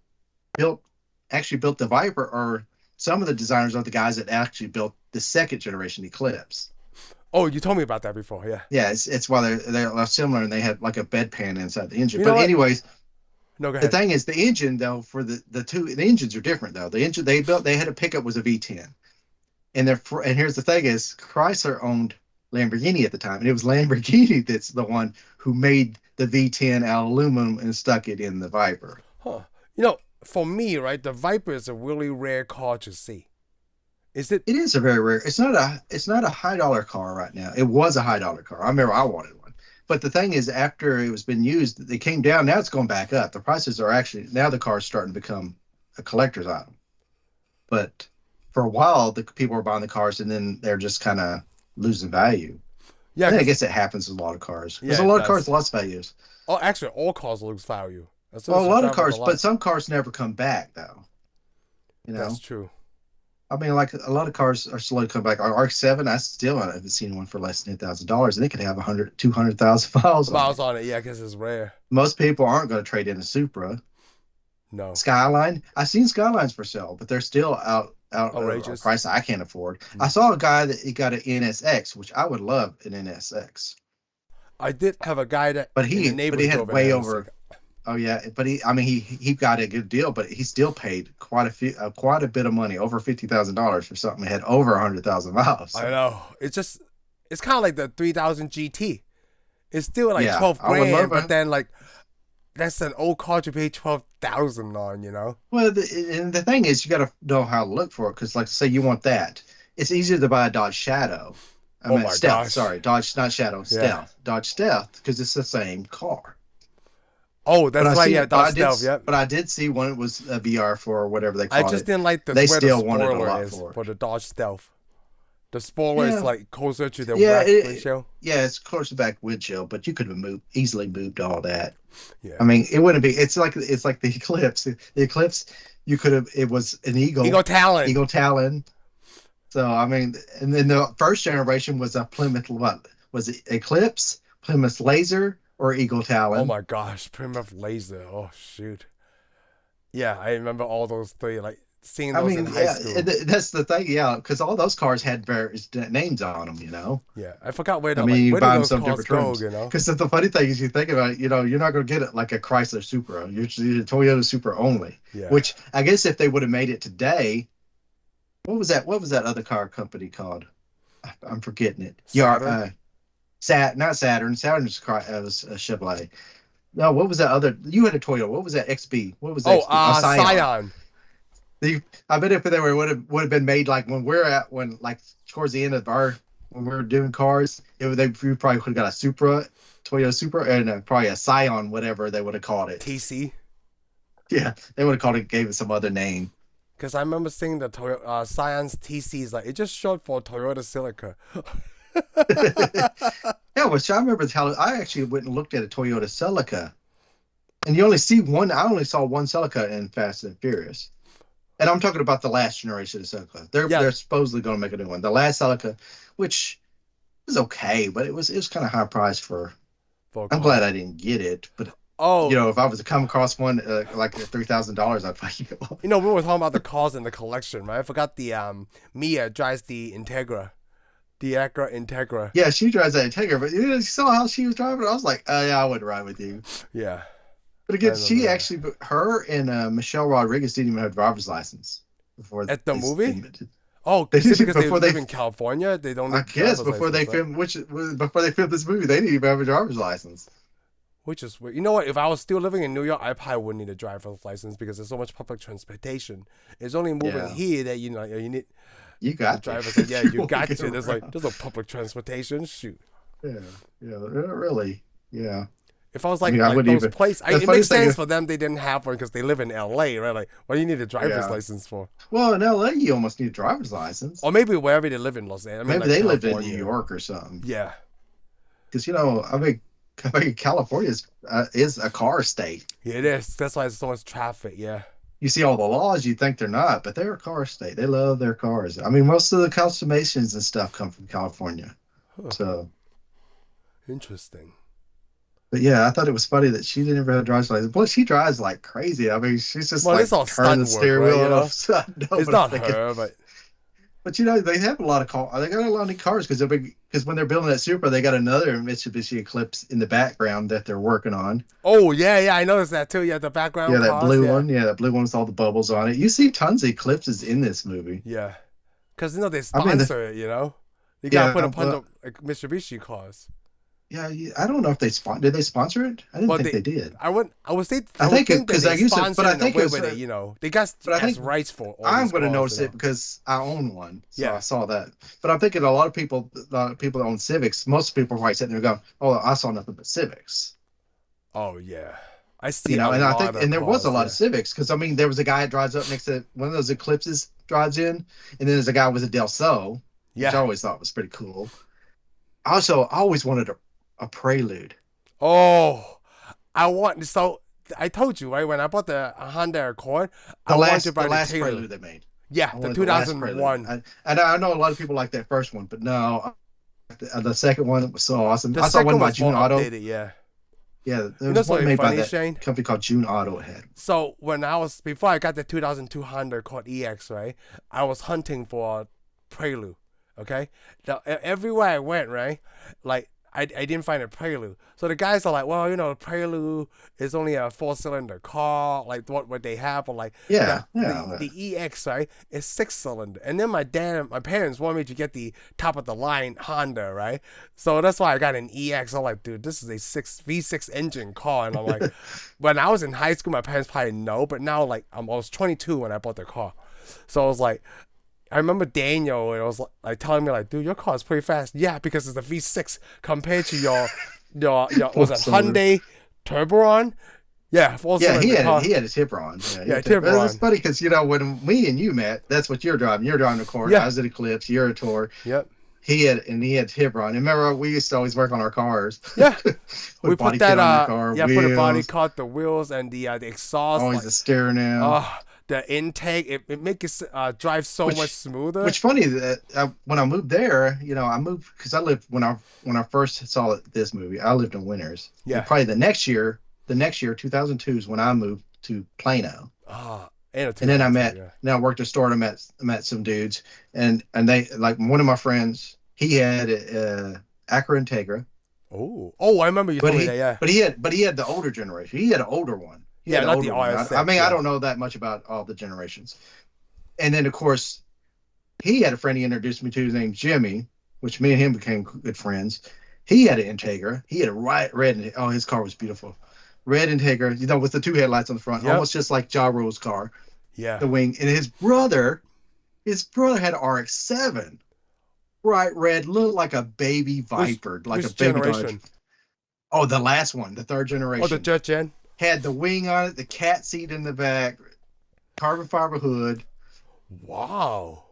actually built the Viper are some of the designers are the guys that actually built the second generation Eclipse. Oh, you told me about that before. Yeah. Yeah, it's why they're similar and they had like a bedpan inside the engine. You know But what? anyways, No, go the ahead. thing is the engine though for the engines are different though. The engine they had a pickup was a V10, and here's the thing is Chrysler owned Lamborghini at the time, and it was Lamborghini that's the one who made the V10 out of aluminum and stuck it in the Viper. Huh. For me, right, the Viper is a really rare car to see. Is it? It is a very rare. It's not a high-dollar car right now. It was a high-dollar car. I remember I wanted one. But the thing is, after it was been used, it came down. Now it's going back up. The prices are actually now the car's starting to become a collector's item. But for a while, the people were buying the cars, and then they're just kind of losing value. Yeah, And I 'cause- guess it happens with a lot of cars. Because yeah, a it lot of does. cars lost values. Oh, actually, all cars lose value. As soon Well, as a you lot of travel cars, a lot. but some cars never come back though. You know, That's true. I mean, like a lot of cars are slow to come back. Our RX-7, I still haven't seen one for less than $10,000, and it could have 100, 200,000 miles on Miles it. on it, yeah, because it's rare. Most people aren't going to trade in a Supra. No. Skyline, I've seen Skylines for sale, but they're still out a Outrageous. price I can't afford. I Mm. saw a guy that he got an NSX, which I would love an NSX, I did have a guy that but in the he neighborhood had drove an way NSC. over. Oh yeah, but I mean he got a good deal, but he still paid quite a bit of money, over $50,000 for something that had over 100,000 miles. I So know. It's kind of like the 3000 GT. It's still like yeah, 12 I would love grand, but a. then like that's an old car to pay 12,000 on, you know? Well, and the thing is, you got to know how to look for it because, like, say you want that, it's easier to buy a Dodge Shadow. I Oh mean, my Stealth. gosh. Sorry, Dodge, not Shadow, Yeah. Stealth. Dodge Stealth because it's the same car. Oh, But that's I right. seen Yeah, it. But Dodge I did. Stealth. Yep. But I did see one. It was a VR4 or whatever they I called just it. didn't like They where the still wanted a spoiler lot is for it. for the Dodge Stealth. The spoiler is Yeah, like closer to the yeah, rack ratio. yeah. It's close to back windshield, but you could have easily moved all that. I Yeah. mean, it wouldn't be. It's like the Eclipse. The Eclipse, you could have. It was an Ego Talon. Eagle Talon. So I mean, and then the first generation was a Plymouth. What was it? Eclipse, Plymouth Laser, or Eagle Oh Talon? my gosh, Plymouth Laser. Oh shoot. Yeah, I remember all those three, like seeing I those in mean, high yeah, school. that's the thing. Yeah, because all those cars had various names on them. Yeah, I forgot where I the mean, you where do buy them those some cars different go? trims. You know? Because the funny thing is, you think about it, you're not going to get it like a Chrysler Supra. You're a Toyota Supra only. Yeah. Which I guess if they would have made it today, what was that? What was that other car company called? I'm forgetting it. Yeah, Saturn. Not Saturn. Was a Chevrolet. No, what was that other? You had a Toyota. What was that XB? What was that Oh, XB? A Scion. Scion. I bet if they would have been made like when like towards the end of our when we were doing cars, we probably could have got a Supra, Toyota Supra, and probably a Scion, whatever they would have called it. TC. Yeah, they would have called it, gave it some other name. Because I remember seeing the Toyota Scion's TCs, like it just short for Toyota Silica. Yeah, which I remember I actually went and looked at a Toyota Celica, and you only see one. I only saw one Celica in Fast and Furious. And I'm talking about the last generation of Celica. Yeah, They're supposedly going to make a new one. The last Celica, which was okay, but it was kind of high price for. for a I'm glad car. I didn't get it, but Oh, if I was to come across one like $3,000, I'd probably go. we were talking about the cars in the collection, right? I forgot the Mia drives the Integra, the Acura Integra. Yeah, she drives that Integra, but you saw how she was driving. I was like, oh yeah, I would ride with you. Yeah, But I again, remember she that. actually, her and Michelle Rodriguez didn't even have a driver's license before At the they movie. admitted. Oh, They is it didn't because they before they. live in California? They don't I need guess driver's license, right? before they filmed this movie, they didn't even have a driver's license. Which is weird. You know what? If I was still living in New York, I probably wouldn't need a driver's license because there's so much public transportation. It's only moving Yeah, here that you need you the got to driver's like, yeah, if you you want to got get to. around. There's no public transportation. Shoot. Yeah, yeah, really. Yeah. If I was I mean, I like wouldn't those even. places, The it funny makes thing sense is, for them. They didn't have one because they live in LA, right? Like, what do you need a driver's yeah. license for? Well, in LA, you almost need a driver's license. Or maybe wherever they live in Los Angeles. I mean, Maybe like they lived in New California. York or something. Yeah, Because I mean, California is a car state. yeah, it is. That's why there's so much traffic. Yeah. You see all the laws, you think they're not, but they're a car state. They love their cars. I mean, most of the customations and stuff come from California. Huh. So, Interesting. but yeah, I thought it was funny that she didn't ever have a driver's license. Boy, she drives like crazy. I mean, she's just Well, like it's all turning the stunt work, steering right? wheel upside. No, It's but I'm not thinking, her, but but they have a lot of car. They got a lot of cars because when they're building that Supra, they got another Mitsubishi Eclipse in the background that they're working on. oh yeah, I noticed that too. Yeah, the background Yeah, that cars. blue Yeah, one. Yeah, that blue one with all the bubbles on it. You see tons of Eclipses in this movie. yeah. Because they I mean, sponsor it. You gotta put yeah, a bunch of like, Mitsubishi cars. yeah. I don't know if did they sponsor it? I didn't But think they did. I would think that Because I they used to, sponsor but I in a think way it's, where they got but I as think rights for all I'm these going to cars. notice it because I own one, so Yeah. I saw that. But I'm thinking a lot of people that own Civics, most people are probably sitting there going, "Oh, I saw nothing but Civics." Oh yeah, I see a And I think, lot of and there was a cars. lot Yeah, of Civics because I mean, there was a guy that drives up next to one of those Eclipses, drives in, and then there's a guy with a Del Sol, which I yeah. always thought was pretty cool. Also, I always wanted a Prelude. Oh, I told you right when I bought the Honda Accord, I wanted to The buy the last Taylor. Prelude they made. Yeah, I the wanted the last Prelude. 2001. And I know a lot of people like that first one, but no, the second one was so awesome. The I saw one second by was more June Auto. updated, yeah. Yeah, there You know was one something made by funny, that Shane? company called June Auto. It had. So when I was before I got the 2200 called EX, right? I was hunting for a Prelude. Okay, now everywhere I went, right, like I didn't find a Prelude. So the guys are like, well, the Prelude is only a 4-cylinder car, like what they have, or like Yeah, the yeah. the the EX, right, is 6-cylinder. And then my parents wanted me to get the top of the line Honda, right? So that's why I got an EX. I'm like, dude, this is a V6 engine car, and I'm like, when I was in high school, my parents probably know, but now like I was 22 when I bought the car, so I was like. I remember Daniel and it was like telling me like, dude, your car is pretty fast. Yeah, because it's a V6 compared to your was it Four-cylinder. Hyundai Turboron? Yeah, four Yeah, cylinder car. he had his Tiburon. Yeah, he Yeah, had it's Turboron. funny because when me and you met, that's what you're driving. You're driving a Accord. I Yeah. was at Eclipse. You're a Tour. Yep. He had Tiburon. And remember, we used to always work on our cars. Yeah. We Put put body kit that on your car, put a body wheels, cut, the wheels and the exhaust, always like the steering wheel. the intake. It makes it drive so much Which smoother. which funny that when I moved there, I moved because I lived when I first saw this movie. I lived in Winters. And Yeah. probably the next year, 2002 is when I moved to Plano. And a And then 2002, yeah. I worked at a store and I met some dudes and they like one of my friends, he had a Acura Integra, Oh, I remember you but told me that, yeah. he had the older generation. He had an older one. He Yeah, had an not the older one. I RS6, mean, I yeah. don't know that much about all the generations. And then of course, he had a friend he introduced me to named Jimmy, which me and him became good friends. He had an Integra. He had a red. Oh, his car was beautiful. Red Integra, with the two headlights on the front, Yep. almost just like Ja Rule's car. Yeah. The wing, and his brother had an RX-7, bright red, looked like a baby Viper, like a Which baby generation? Dodge. Oh, the last one, the third Oh, the generation, Jet Gen? had the wing on it, the cat seat in the back, carbon fiber hood. Wow.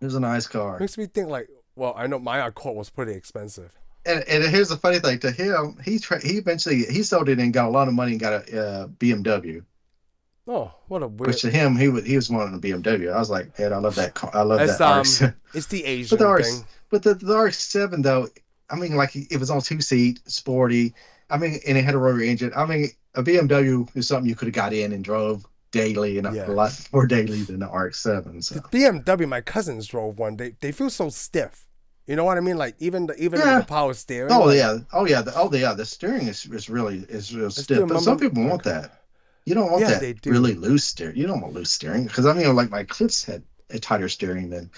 It was a nice car. Makes me think like, well, I know my Accord was pretty expensive. And here's the funny thing: to him, he eventually he sold it and got a lot of money and got a BMW. Oh, what a weird. Which to him, he was wanting a BMW. I was like, Ed, I love that car. I love It's that RX. it's the But Asian the RX, thing. but the RX-7 though, I mean, like it was on 2-seat, sporty. I mean, and it had a rotary engine. I mean, a BMW is something you could have got in and drove daily and Yeah. a lot more daily than the RX-7. So The BMW, my cousins drove one. They feel so stiff. You know what I mean? Like even Yeah. the power steering. oh like, yeah, the steering is real do stiff. But some remember- people want that. You don't want Yeah, that they do. really loose steering. You don't want loose steering because I mean, like my Eclipse had a tighter steering than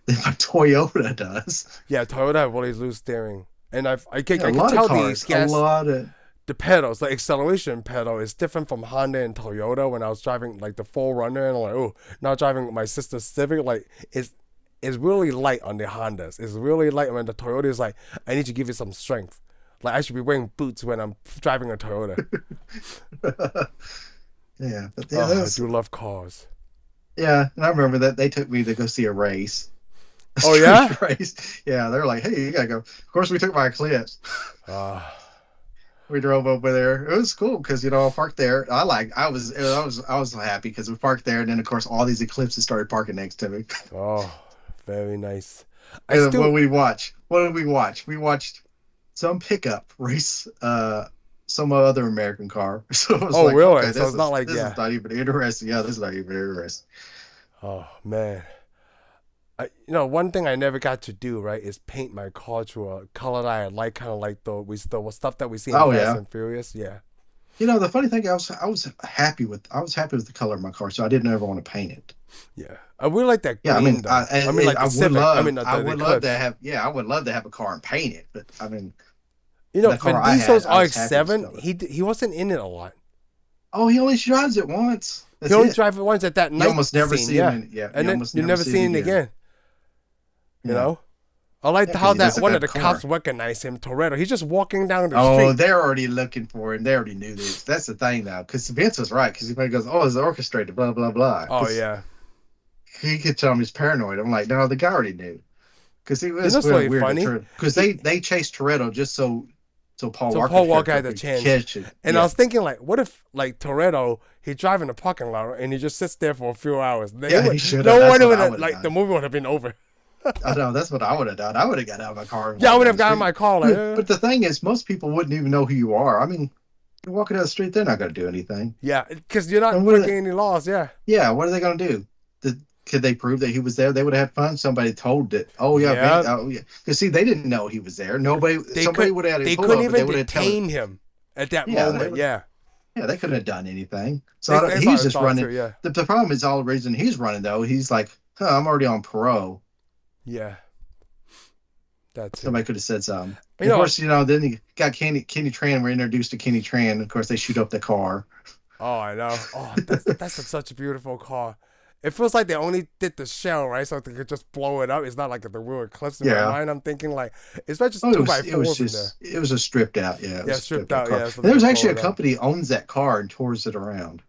my Toyota does. Yeah, Toyota have really loose steering, and I can A lot tell of cars, these gas. a lot of. The pedals, the acceleration pedal is different from Honda and Toyota. When I was driving like the 4Runner and I'm like, oh, now driving my sister's Civic, like it's really light on the Hondas. It's really light when the Toyota is like, I need to give it some strength. Like I should be wearing boots when I'm driving a Toyota. Yeah, but Oh, I do love cars. yeah, and I remember that they took me to go see a race. Oh, yeah? Street race. Yeah, they were like, "Hey, you gotta go." Of course, we took my Eclipse. We drove over there. It was cool because I parked there. I was happy because we parked there, and then of course all these Eclipses started parking next to me. Oh, very nice. And what did we watch? We watched some pickup race. Some other American car. So it was really? okay, So it's not like this is not even interesting. Yeah, this is not even interesting. Oh man. One thing I never got to do, right, is paint my car to a color that I like, kind of like the stuff that we see in Oh, Fast yeah. and Furious. Yeah. The funny thing, I was happy with the color of my car, so I didn't ever want to paint it. Yeah. I really like that Yeah, green, though. I like the Civic. I would love Eclipse. to have. Yeah, I would love to have a car and paint it, but I mean, You know, the car Vin I had, Diesel's I was happy with RX-7, color. he wasn't in it a lot. oh, he only drives it once. That's He only it. drive it once at that You night almost never scene, see yeah. him. Yeah, And then you never see him again. You Yeah. know? I like Yeah, how 'cause he that doesn't one have of the a car. cops recognized him, Toretto. He's just walking down the Oh, street. they're already looking for him. They already knew this. That's the thing now, because Vince was right. Because he goes, "Oh, it's orchestrated." Blah blah blah. Oh 'Cause yeah. he could tell him he's paranoid. I'm like, no, the guy already knew. Because he was what's really weird. funny? Because they chased Toretto just so So Paul So Walker's Paul Walker character had the could chance. catch it. And I Yeah, was thinking, like, what if, like, Toretto, he drive in the parking lot and he just sits there for a few hours? Then yeah, he should have. no That's one what would I have, would have like, the done. movie would have been over. I know that's what I would have done. I would have got out of my car and Yeah, I walked would down have the gotten in street. my car, like, But the thing is, most people wouldn't even know who you are. I mean, you're walking down the street, they're not going to do anything. yeah, because you're And not what are breaking any laws, yeah. yeah, what are they going to do? Could they prove that he was there? They would have had fun. Somebody told it. Oh yeah, Yeah, oh yeah. Because see, they didn't know he was there. Nobody. they Somebody could, would have had a they pull couldn't over. They even would have tell it. detain him at that Yeah, they moment, would. yeah. Yeah, they couldn't have done anything. So That's what he's I just thought running. too, yeah. The problem is all the reason he's running though. He's like, I'm already on parole. Yeah, that's it. Somebody could have said something. You And of know, course, then you got Kenny Tran. We're introduced to Kenny Tran. Of course, they shoot up the car. oh, I know. Oh, such a beautiful car. It feels like they only did the shell, right? So they could just blow it up. It's not like the real eclipse in my Yeah. mind. I'm thinking like, it's not just Oh, two by fours in there. it was a stripped out. Yeah, it Yeah, was a stripped stripped out out, car. yeah, so And they there was could actually a blow it up. company that owns that car and tours it around.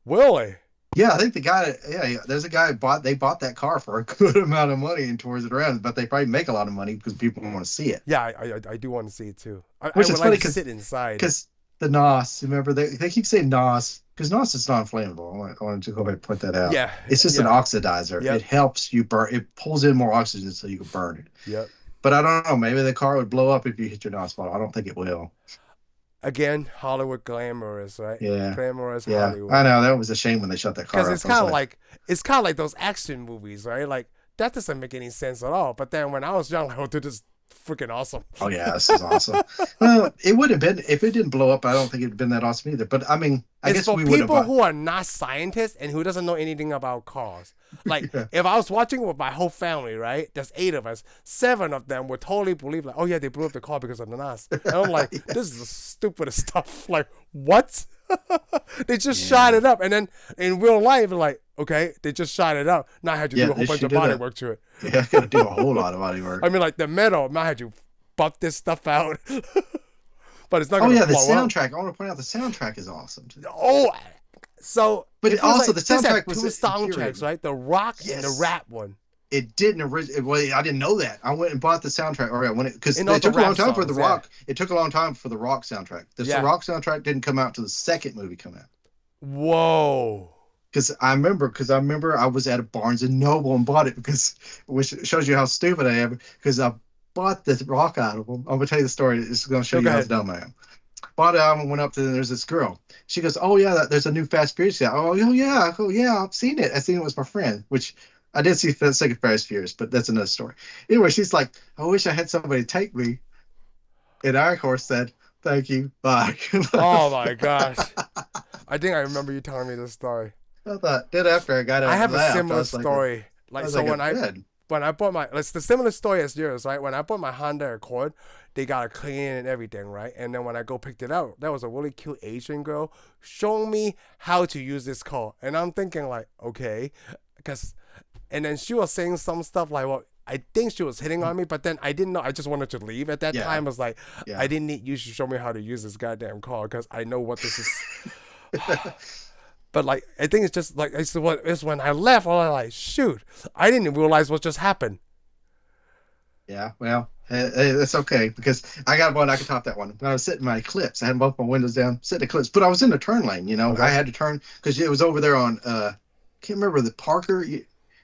Really? Yeah, I think the guy. Yeah, there's a guy who they bought that car for a good amount of money and tours it around. But they probably make a lot of money because people want to see it. Yeah, I do want to see it too. I Which would is funny like to sit inside. because the NOS. Remember they keep saying NOS because NOS is non-flammable. I wanted to go ahead and point that out. Yeah, It's just an yeah, oxidizer. Yep. It helps you burn. It pulls in more oxygen so you can burn it. Yep. But I don't know. Maybe the car would blow up if you hit your NOS bottle. I don't think it will. Again, Hollywood glamorous, right? Yeah. Glamorous Yeah, Hollywood. I know that was a shame when they shut that car Because up. it's I was kind of like it's kind of like those action movies, right? Like that doesn't make any sense at all. But then when I was young, like, oh, dude, this is freaking awesome. oh yeah, this is awesome. Well, it would have been if it didn't blow up. I don't think it'd been that awesome either. But I mean, I It's guess for we would have. people who are not scientists and who doesn't know anything about cars. Like Yeah. if I was watching with my whole family, right? There's 8 of us. 7 of them would totally believe like, oh yeah, they blew up the car because of the NAS. And I'm like, this is the stupidest stuff. Like what? They just shot it up, and then in real life, like okay, they just shot it up. Now I had to do a whole they bunch should of do body that. work to it. Yeah, I got to do a whole lot of body work. I mean, like the metal. Now I had to buff this stuff out. But it's not Oh gonna yeah, the blow up. soundtrack. I want to point out the soundtrack is awesome too. Oh, so But it feels also like the this had soundtrack was two soundtracks, infuriating. right? The rock and the Yes. rap one. It didn't originally. Well, I didn't know that. I went and bought the soundtrack. Or I went because And it all the took a long rap time for the songs, yeah. rock. It took a long time for the rock soundtrack. The Yeah. rock soundtrack didn't come out till the second movie come out. Whoa. Because I remember I was at a Barnes and Noble and bought it which shows you how stupid I am. Because I bought the rock album. I'm gonna tell you the story. It's gonna show Go you how ahead. dumb I am. Bought the album, went up to there's this girl. She goes, "Oh yeah, there's a new Fast Furious." Oh yeah, I've seen it. I seen it with my friend, which I did see the second Fast Furious, but that's another story. Anyway, she's like, "I wish I had somebody take me," and I of course said, "Thank you, bye." Oh my gosh. I think I remember you telling me this story. I thought. Then after I got out, I have a laughed, I similar was like, story. I Like was so like, when "Good." I bought my it's the similar story as yours, right? When I bought my Honda Accord, they got it clean and everything, right? And then when I go picked it up, there was a really cute Asian girl showing me how to use this car. And I'm thinking like, okay, and then she was saying some stuff like, well, I think she was hitting on me, but then I didn't know. I just wanted to leave at that Yeah. time. I was like, Yeah. I didn't need you to show me how to use this goddamn car because I know what this is. But like, I think it's just like it's when I left. I was like, shoot, I didn't realize what just happened. Yeah, well, it's okay because I got one. I could top that one. When I was sitting in my Eclipse, I had both my windows down, sitting in Eclipse, but I was in the turn lane. Okay. I had to turn because it was over there on. Can't remember the Parker.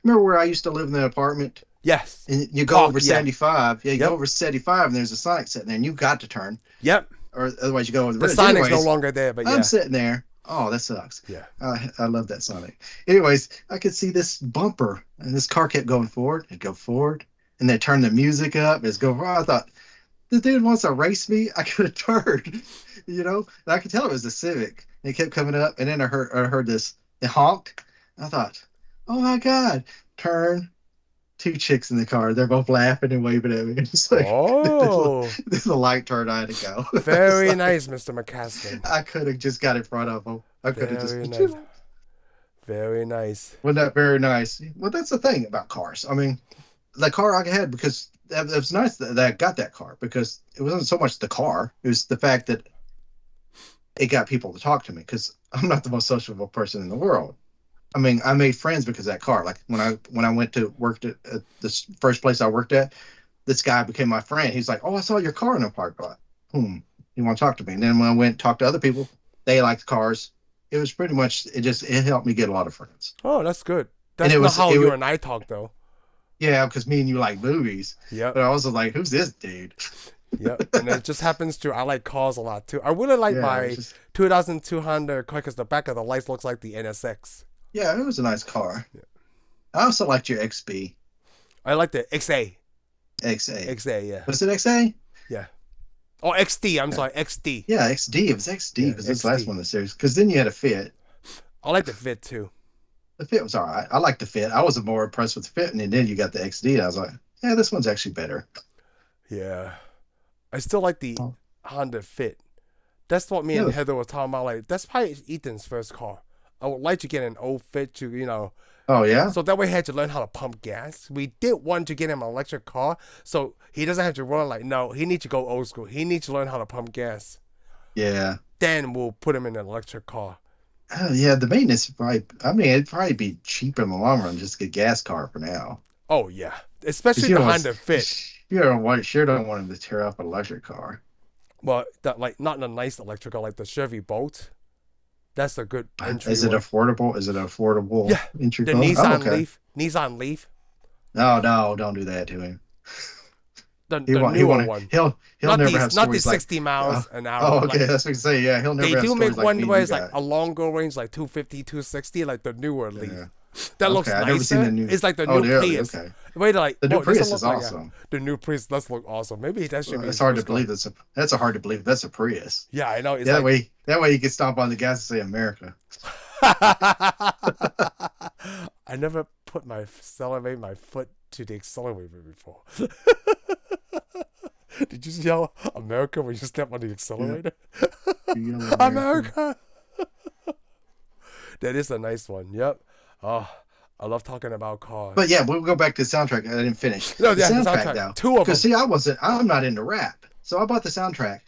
Remember where I used to live in the apartment? Yes. And you go Park, over yeah. 75. Yeah, you Yep. go over 75, and there's a Sonic sitting there, and you got to turn, Yep. or otherwise you go over the The bridge. Sonic's no Anyways, longer there, but yeah. I'm sitting there. Oh, that sucks. Yeah. I love that Sonic. Anyways, I could see this bumper, and this car kept going forward. It'd go forward, and they turned the music up. It's going forward. I thought, this dude wants to race me. I could have turned, And I could tell it was a Civic. And it kept coming up, and then I heard this. It honked. I thought, oh my God, turn. 2 chicks in the car. They're both laughing and waving at me. It's like, Oh, this is a light turn. I had to go. very nice, Mr. McCaskill. I could have just got in front of them. I could have just. Very nice. Very nice. Wasn't that very nice? Well, that's the thing about cars. I mean, the car I had, because it was nice that I got that car, because it wasn't so much the car. It was the fact that it got people to talk to me, because I'm not the most sociable person in the world. I mean, I made friends because of that car. Like when I went to work at this first place I worked at, this guy became my friend. He's like, "Oh, I saw your car in the parking lot." you want to talk to me? And then when I went and talked to other people, they liked cars. It was pretty much it helped me get a lot of friends. Oh, that's good. And That's not how it you was and I talk, though. yeah, because me and you like movies. Yep. But I was like, who's this dude? Yep. And it just happens to, I like cars a lot, too. I really like Yeah, it was my just 2200 car because the back of the lights looks like the NSX. yeah, it was a nice car. I also liked your XB, I like the XA. XA. XA, yeah. Was it XA? Yeah. Oh, XD. I'm Yeah, sorry, XD. yeah, XD. It was XD Yeah, because this last XD. one in the series. Because then you had a Fit. I like the fit, too. The Fit was all right. I liked the Fit. I was more impressed with the Fit, and then you got the XD. And I was like, yeah, this one's actually better. Yeah. I still like the Oh, Honda Fit. That's what me yeah. and Heather were talking about. Like, that's probably Ethan's first car. I would like to get an old Fit to, Oh yeah. so that way he had to learn how to pump gas. We did want to get him an electric car, so he doesn't have to run like, no, he needs to go old school. He needs to learn how to pump gas. Yeah. Then we'll put him in an electric car. Yeah, the maintenance probably. I mean, it'd probably be cheaper in the long run just to get a gas car for now. Oh, yeah. Because Especially you the don't Honda Fit. sure don't want him to tear up an electric car. Well, that, like, not a nice electric car like the Chevy Bolt. That's a good entry Is it one. affordable? Is it an affordable Yeah. entry The car? Oh, Nissan okay. Leaf. Nissan Leaf. No, no, don't do that to him. The He newer want one. he'll never have Not these stories like. 60 Uh, miles an hour. oh, okay, Like, that's what you say. Yeah, he'll they never have do make stories like me one and where you it's like got. a longer range, like 250, 260, like the newer Leaf. Yeah. That looks Okay, I never seen the nicer. new. It's like the Oh, new really? Prius. Okay. Wait, like, The new oh, this Prius look is like awesome. the new Prius does look awesome. Maybe that should be It's his hard to first car. believe that's a hard to believe that's a Prius. Yeah, I know. It's Yeah, like that way you can stomp on the gas and say America. I never put my accelerate my foot to the accelerator before. Did you yell America when you step on the Yeah, accelerator? you yell America. America. That is a nice one. Yep. Oh, I love talking about cars. But yeah, we'll go back to the soundtrack. I didn't finish No, the yeah, the soundtrack soundtrack. though, Two of because them. see, I'm not into rap, so I bought the soundtrack,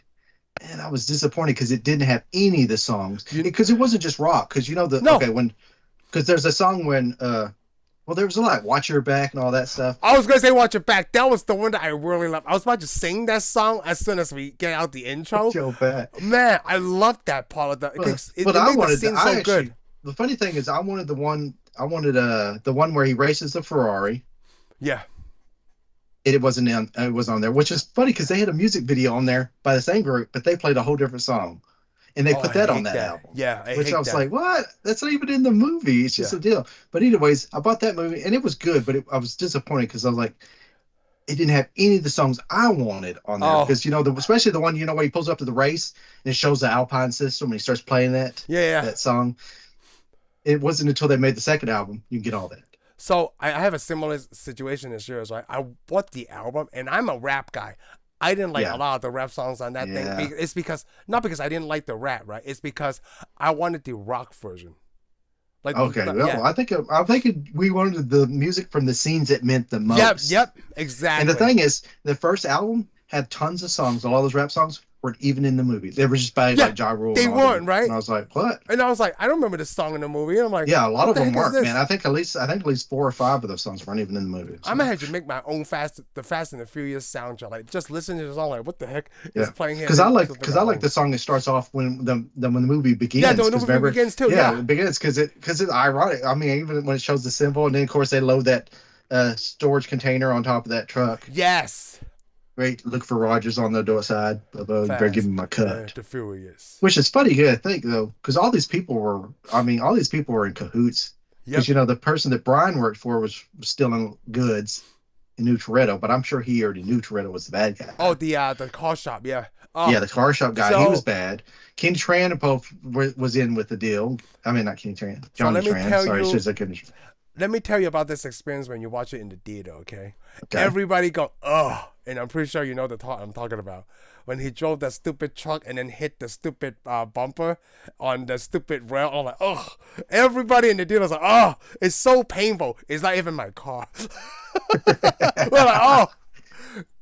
and I was disappointed because it didn't have any of the songs. You Because it wasn't just rock. Because you know no. because there's a song when well, there was a lot Watch Your Back and all that stuff. I was gonna say watch it back. That was the one that I really loved. I was about to sing that song as soon as we get out the intro. Watch Your Back. Man, I loved that part of the. It But made the scene so actually, good. the funny thing is, I wanted the one where he races the Ferrari. Yeah. It wasn't it was on there, which is funny because they had a music video on there by the same group, but they played a whole different song, and they Oh, put I that on hate that that. album. Yeah, I Which hate I was that. like, what? That's not even in the movie. It's just Yeah. a deal. But anyways, I bought that movie and it was good, but I was disappointed because I was like, it didn't have any of the songs I wanted on there. Oh, Because especially the one where he pulls up to the race and it shows the Alpine system and he starts playing yeah. that song. It wasn't until they made the second album you can get all that. So I have a similar situation as yours, right? I bought the album, and I'm a rap guy. I didn't like a Yeah, lot of the rap songs on that thing. yeah. It's because not because I didn't like the rap, right? It's because I wanted the rock version. Like, Okay, yeah, well, I think we wanted the music from the scenes that meant the yep, most. And the exactly. thing is, the first album had tons of songs, and all those rap songs weren't even in the movie. They were just by Yeah, like Ja Rule they and all them. weren't, right? And I was like, what? And I was like, I don't remember this song in the movie. And I'm like, Yeah, a lot what of the them heck is weren't, man. this? I think at least 4 or 5 of those songs weren't even in the movie. I'm So gonna have to make my own the Fast and the Furious soundtrack. Like, just listen to the song. Like, what the heck is yeah, playing here? because And I then like just because like, I like oh, the song that starts off when the movie begins. yeah, the Because movie remember, begins too. yeah, Yeah, it begins because it's ironic. I mean, even when it shows the symbol, and then of course they load that storage container on top of that truck. yes, Great, look for Rogers on the door side. You better give Fast him a cut. the Furious. Which is funny, good, I think, though, because all these people were in cahoots. Yep. Because the person that Brian worked for was stealing goods and knew Toretto, but I'm sure he already knew Toretto was the bad guy. Oh, the car shop. Yeah. Yeah, Oh, the car shop guy, he so was bad. King Tran both was in with the deal. I mean, not King Tran, so Johnny let me Tran. tell Sorry, it's you. just like Let me tell you about this experience when you watch it in the theater. Okay. okay. Everybody go, oh, and I'm pretty sure you know the talk I'm talking about. When he drove that stupid truck and then hit the stupid bumper on the stupid rail, I'm like, oh, everybody in the theater was like, oh, it's so painful. It's not even my car. We're like, oh,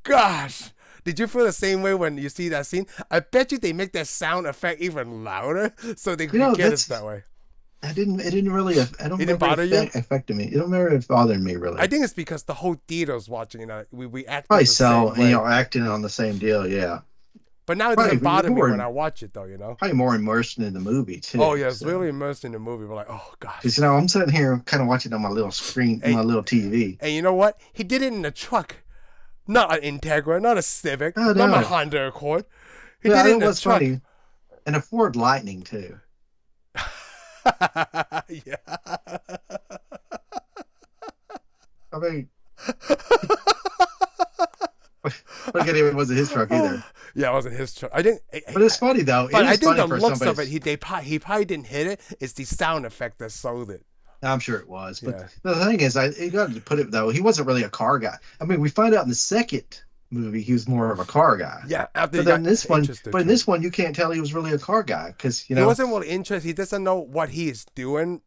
gosh. Did you feel the same way when you see that scene? I bet you they make that sound effect even louder so they can get us that way. It didn't really, I don't It didn't remember bother you? it affected me. It don't remember if it bothered me, really. I think it's because the whole theater's watching it. We acted Probably the same way. acting on the same deal, yeah. But now it doesn't Probably bother me when more, I watch it, though. You know. probably more immersed in the movie Oh too. yeah, it's So, really immersed in the movie. We're like, oh gosh. because I'm sitting here kind of watching on my little screen, And, my little TV. and you know what? He did it in a truck, not an Integra, not a Civic, Oh not my no, Honda Accord. He did yeah, it it in a was truck. funny, and a Ford Lightning too. Yeah. I mean, look at him, it wasn't his truck either. Yeah, it wasn't his truck. I didn't. But it's funny though. It But I is think funny the for looks somebody. of it, he probably didn't hit it. It's the sound effect that sold it. I'm sure it was, but Yeah. the thing is, you got to put it though. He wasn't really a car guy. I mean, we find out in the second movie he was more of a car guy. Yeah. After But he then got this one, interested but in to this it. one, you can't tell he was really a car guy because He wasn't really interested. He doesn't know what he is doing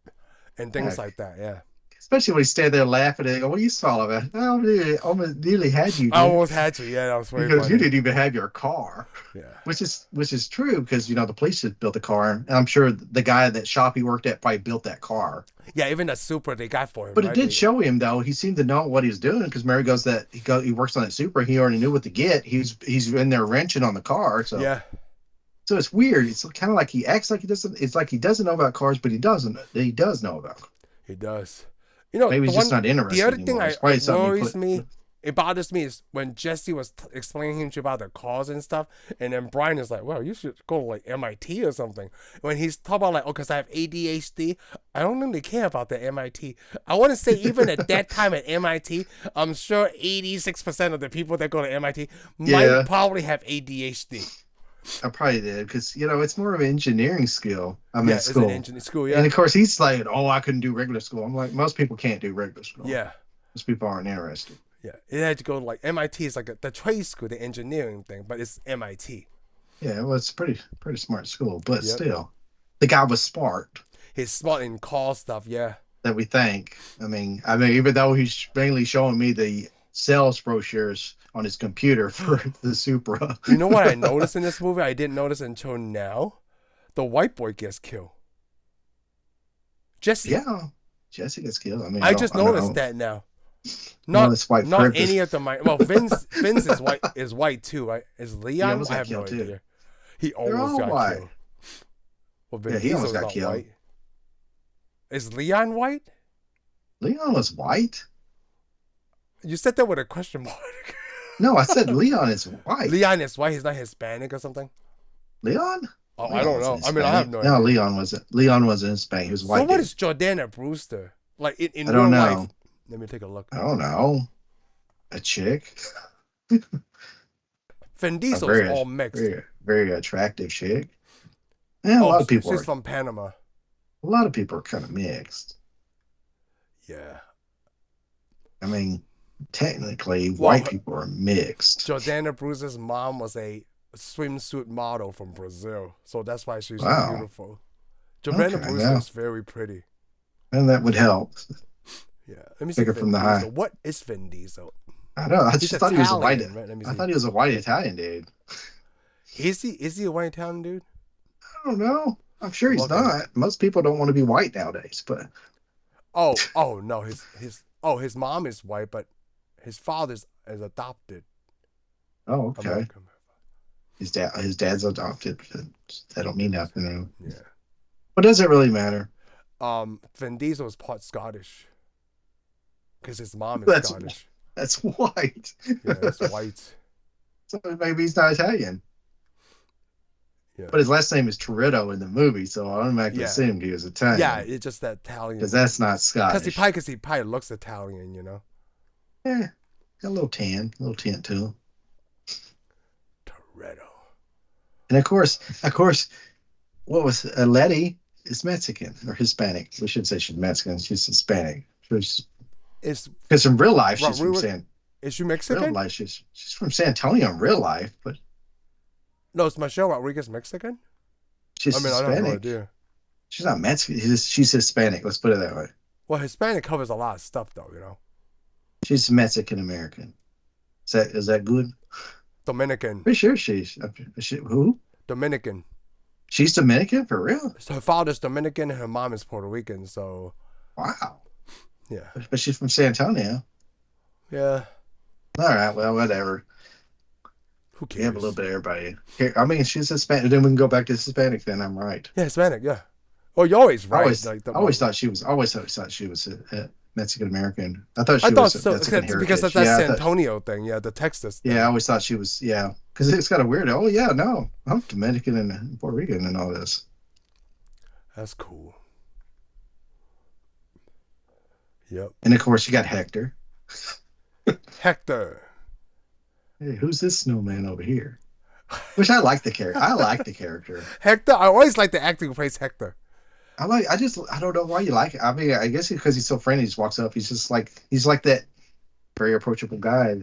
and things yeah, like that. Yeah. especially when he stand there laughing and they go, "What are you all about? I almost nearly had you, I dude." almost had to. Yeah, that was very Because you funny. didn't even have your car, Yeah. which is true because the police had built the car, and I'm sure the guy that shop he worked at probably built that car. Yeah, even the Supra they got for him, But it right? did show him though. He seemed to know what he was doing because Mary goes that he works on that Supra. He already knew what to get. He's in there wrenching on the car. Yeah, So it's weird. It's kind of like he acts like he doesn't. It's like he doesn't know about cars, but he doesn't. He does know about. he does. You know, Maybe he's just not the interested other thing anymore. It's I probably something he worries put. me, it bothers me is when Jesse was explaining to about the cars and stuff, and then Brian is like, "Well, you should go to like MIT or something." When he's talking about like, "Oh, because I have ADHD," I don't really care about the MIT. I want to say even at that time at MIT, I'm sure 86% of the people that go to MIT Yeah. might probably have ADHD. I probably did because it's more of an engineering skill. I'm Yeah, at it's an school, engineering school. and Yeah, of course he's like, "Oh, I couldn't do regular school." I'm like, most people can't do regular school. yeah. Most people aren't interested. Yeah, it had to go to like MIT is like the trade school, the engineering thing, but it's MIT. Yeah, well, it's pretty smart school, but Yep. still, the guy was smart. He's smart in car stuff, yeah. That we think. I mean, even though he's mainly showing me the sales brochures on his computer for the Supra. You know what I noticed in this movie? I didn't notice until now. The white boy gets killed. Jesse. Yeah, Jesse gets killed. I mean, I just noticed know. that now. No, Not it's white not privilege. any of them. Well, Vince is white too, right? Is Leon? almost I got have no killed, too. idea. He They're almost all got white. killed. Well, Vin Yeah, he almost Diesel's got not killed. white. Is Leon white? Leon was white. You said that with a question mark. No, I said Leon is white. Leon is white. He's not Hispanic or something. Leon? Oh, Leon I don't wasn't know. I mean, I have no Hispanic. No, idea. Leon wasn't. Leon wasn't Hispanic. He was white. So what dude. is Jordana Brewster like in I real don't know. life? Let me take a look. I don't know. A chick. Vin A Diesel's very, all mixed. very attractive chick. Yeah, a lot of people. She's from Panama. A lot of people are kind of mixed. Yeah. I mean, technically, white people are mixed. Jordana Brewster's mom was a swimsuit model from Brazil, so that's why she's Wow. so beautiful. Jordana Okay, Brewster yeah. is very pretty. And that would help. Yeah. Let me see. Take it Vin from the Diesel. high. What is Vin Diesel? I don't know. I He's just thought he was a white. Italian, right? Let me I see. thought he was a white Italian dude. Is he a white Italian dude? I don't know. I'm sure he's Okay. not. Most people don't want to be white nowadays, but Oh no, his mom is white, but his father's is adopted. oh, okay. American. His dad's adopted. That don't mean nothing. Yeah. But does it really matter? Vin Diesel is part Scottish. Because his mom is That's- Scottish. That's white. Yeah, it's white. So maybe he's not Italian. Yeah. But his last name is Toretto in the movie, so I automatically Yeah. assumed he was Italian. Yeah, it's just that Italian. Because that's not Scottish. Because he probably looks Italian, you know. Yeah, got a little tint to him. Toretto. And of course, what was Letty is Mexican or Hispanic. We should say she's Mexican. She's Hispanic. Is Because in real life, she's from San. is she Real Mexican? life, she's from San Antonio in real life, but No, is Michelle Rodriguez Mexican? she's I mean, I have no Hispanic. idea. She's not Mexican. She's Hispanic. Let's put it that way. Well, Hispanic covers a lot of stuff, though, you know. She's Mexican American. Is that good? Dominican. Pretty sure who? Dominican. She's Dominican for real? So her father's Dominican and her mom is Puerto Rican, so Wow. yeah. But she's from San Antonio. Yeah. All right. Well, whatever. Who We have a little cares? bit of everybody. Here, I mean, she's Hispanic. Then we can go back to Hispanic. Then I'm right. Yeah, Hispanic. Yeah. Oh, you're always I right. always, Like I always thought she was. I always thought she was a Mexican American. I thought I she thought was so. Mexican Because that's heritage. that Yeah, I San thought. Antonio thing. Yeah, the Texas Yeah, I thing. always thought she was. Yeah, because it's kind of weird. Oh yeah, no, I'm Dominican and Puerto Rican and all this. That's cool. Yep. And of course, you got Hector. Hector. Hey, who's this snowman over here? Which I like the character. I like the character. Hector. I always like the actor who plays Hector. I like. I don't know why you like it. I mean, I guess because he's so friendly. He just walks up. He's like that very approachable guy,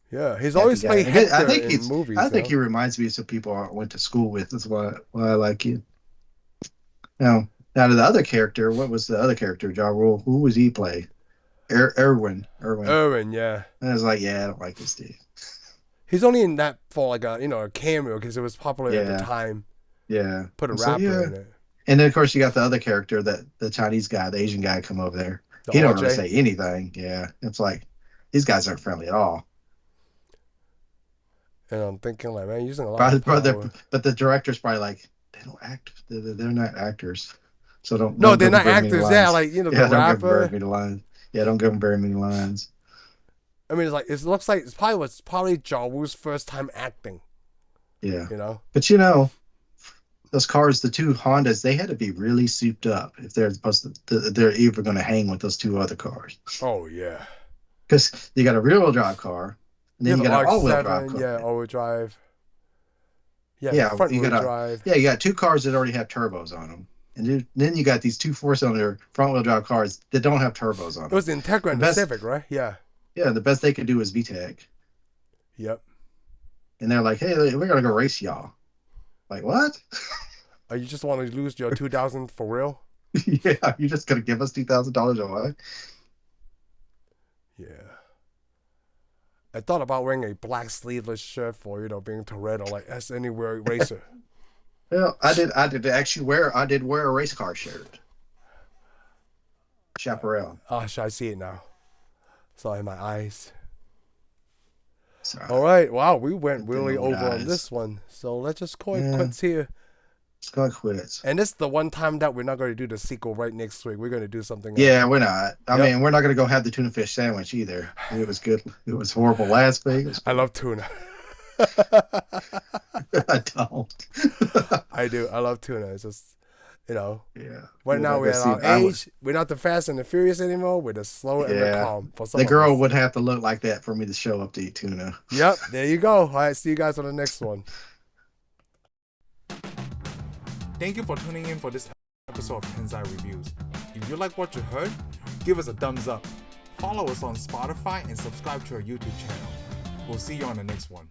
Yeah, he's happy always guy. played And I Hector think in he's. I movies. think he reminds me of some people I went to school with. That's why I like you. Now to the other character. What was the other character? Ja Rule. Who was he play? Erwin. Erwin. Erwin, yeah. And I was like, yeah, I don't like this dude. He's only in that for like a cameo because it was popular at the Yeah, time. yeah. Put a So rapper yeah. in it. And then of course you got the other character, that the Chinese guy, the Asian guy, come over there. The He don't really RJ. say anything. Yeah, it's like these guys aren't friendly at all. And I'm thinking like, man, using a lot of power. But the director's probably like, they don't act. They're not actors, so No, don't they're give them not very many actors. Yeah, lines. like the Yeah, don't give them very rapper. many lines. Yeah, don't give them very many lines. I mean, it looks like it's probably Ja Rule's first time acting. Yeah, You know. but those cars, the two Hondas, they had to be really souped up if they're supposed to. They're even going to hang with those two other cars, Oh yeah. because you got a rear-wheel drive car, and Yeah, then the you got an all-wheel drive RX-7. car. Yeah, all-wheel drive. Yeah, the Yeah, front wheel drive. you got two cars that already have turbos on them, and then you got these two four-cylinder front-wheel drive cars that don't have turbos on It them. was the Integra The and the best, Civic, right? Yeah. yeah, the best they could do is VTEC, Yep. and they're like, "Hey, we're gonna go race y'all." Like, what? You just want to lose your 2000 for real? Yeah, you're just gonna give us $2,000 away? Yeah. I thought about wearing a black sleeveless shirt for being Toretto, like as anywhere racer. Well, I did actually wear a race car shirt, chaparral. Oh, should I see it now? Sorry, my eyes. So, All right. Wow, we went really old over on eyes. this one. So let's just call it Yeah. quits here. it's gonna quit. And this is the one time that we're not going to do the sequel right next week. We're going to do something Yeah, else. we're not. I Yep. mean, we're not gonna go have the tuna fish sandwich either. It was good. It was horrible last week. It was I love tuna. I don't. I do. I love tuna. It's just, Yeah. right now we're at our age. We're not the fast and the furious anymore. We're the slow and the Yeah. calm. For some The of girl us. would have to look like that for me to show up to eat tuna. Yep. There you go. All right. See you guys on the next one. Thank you for tuning in for this episode of Tensai Reviews. If you like what you heard, give us a thumbs up. Follow us on Spotify and subscribe to our YouTube channel. We'll see you on the next one.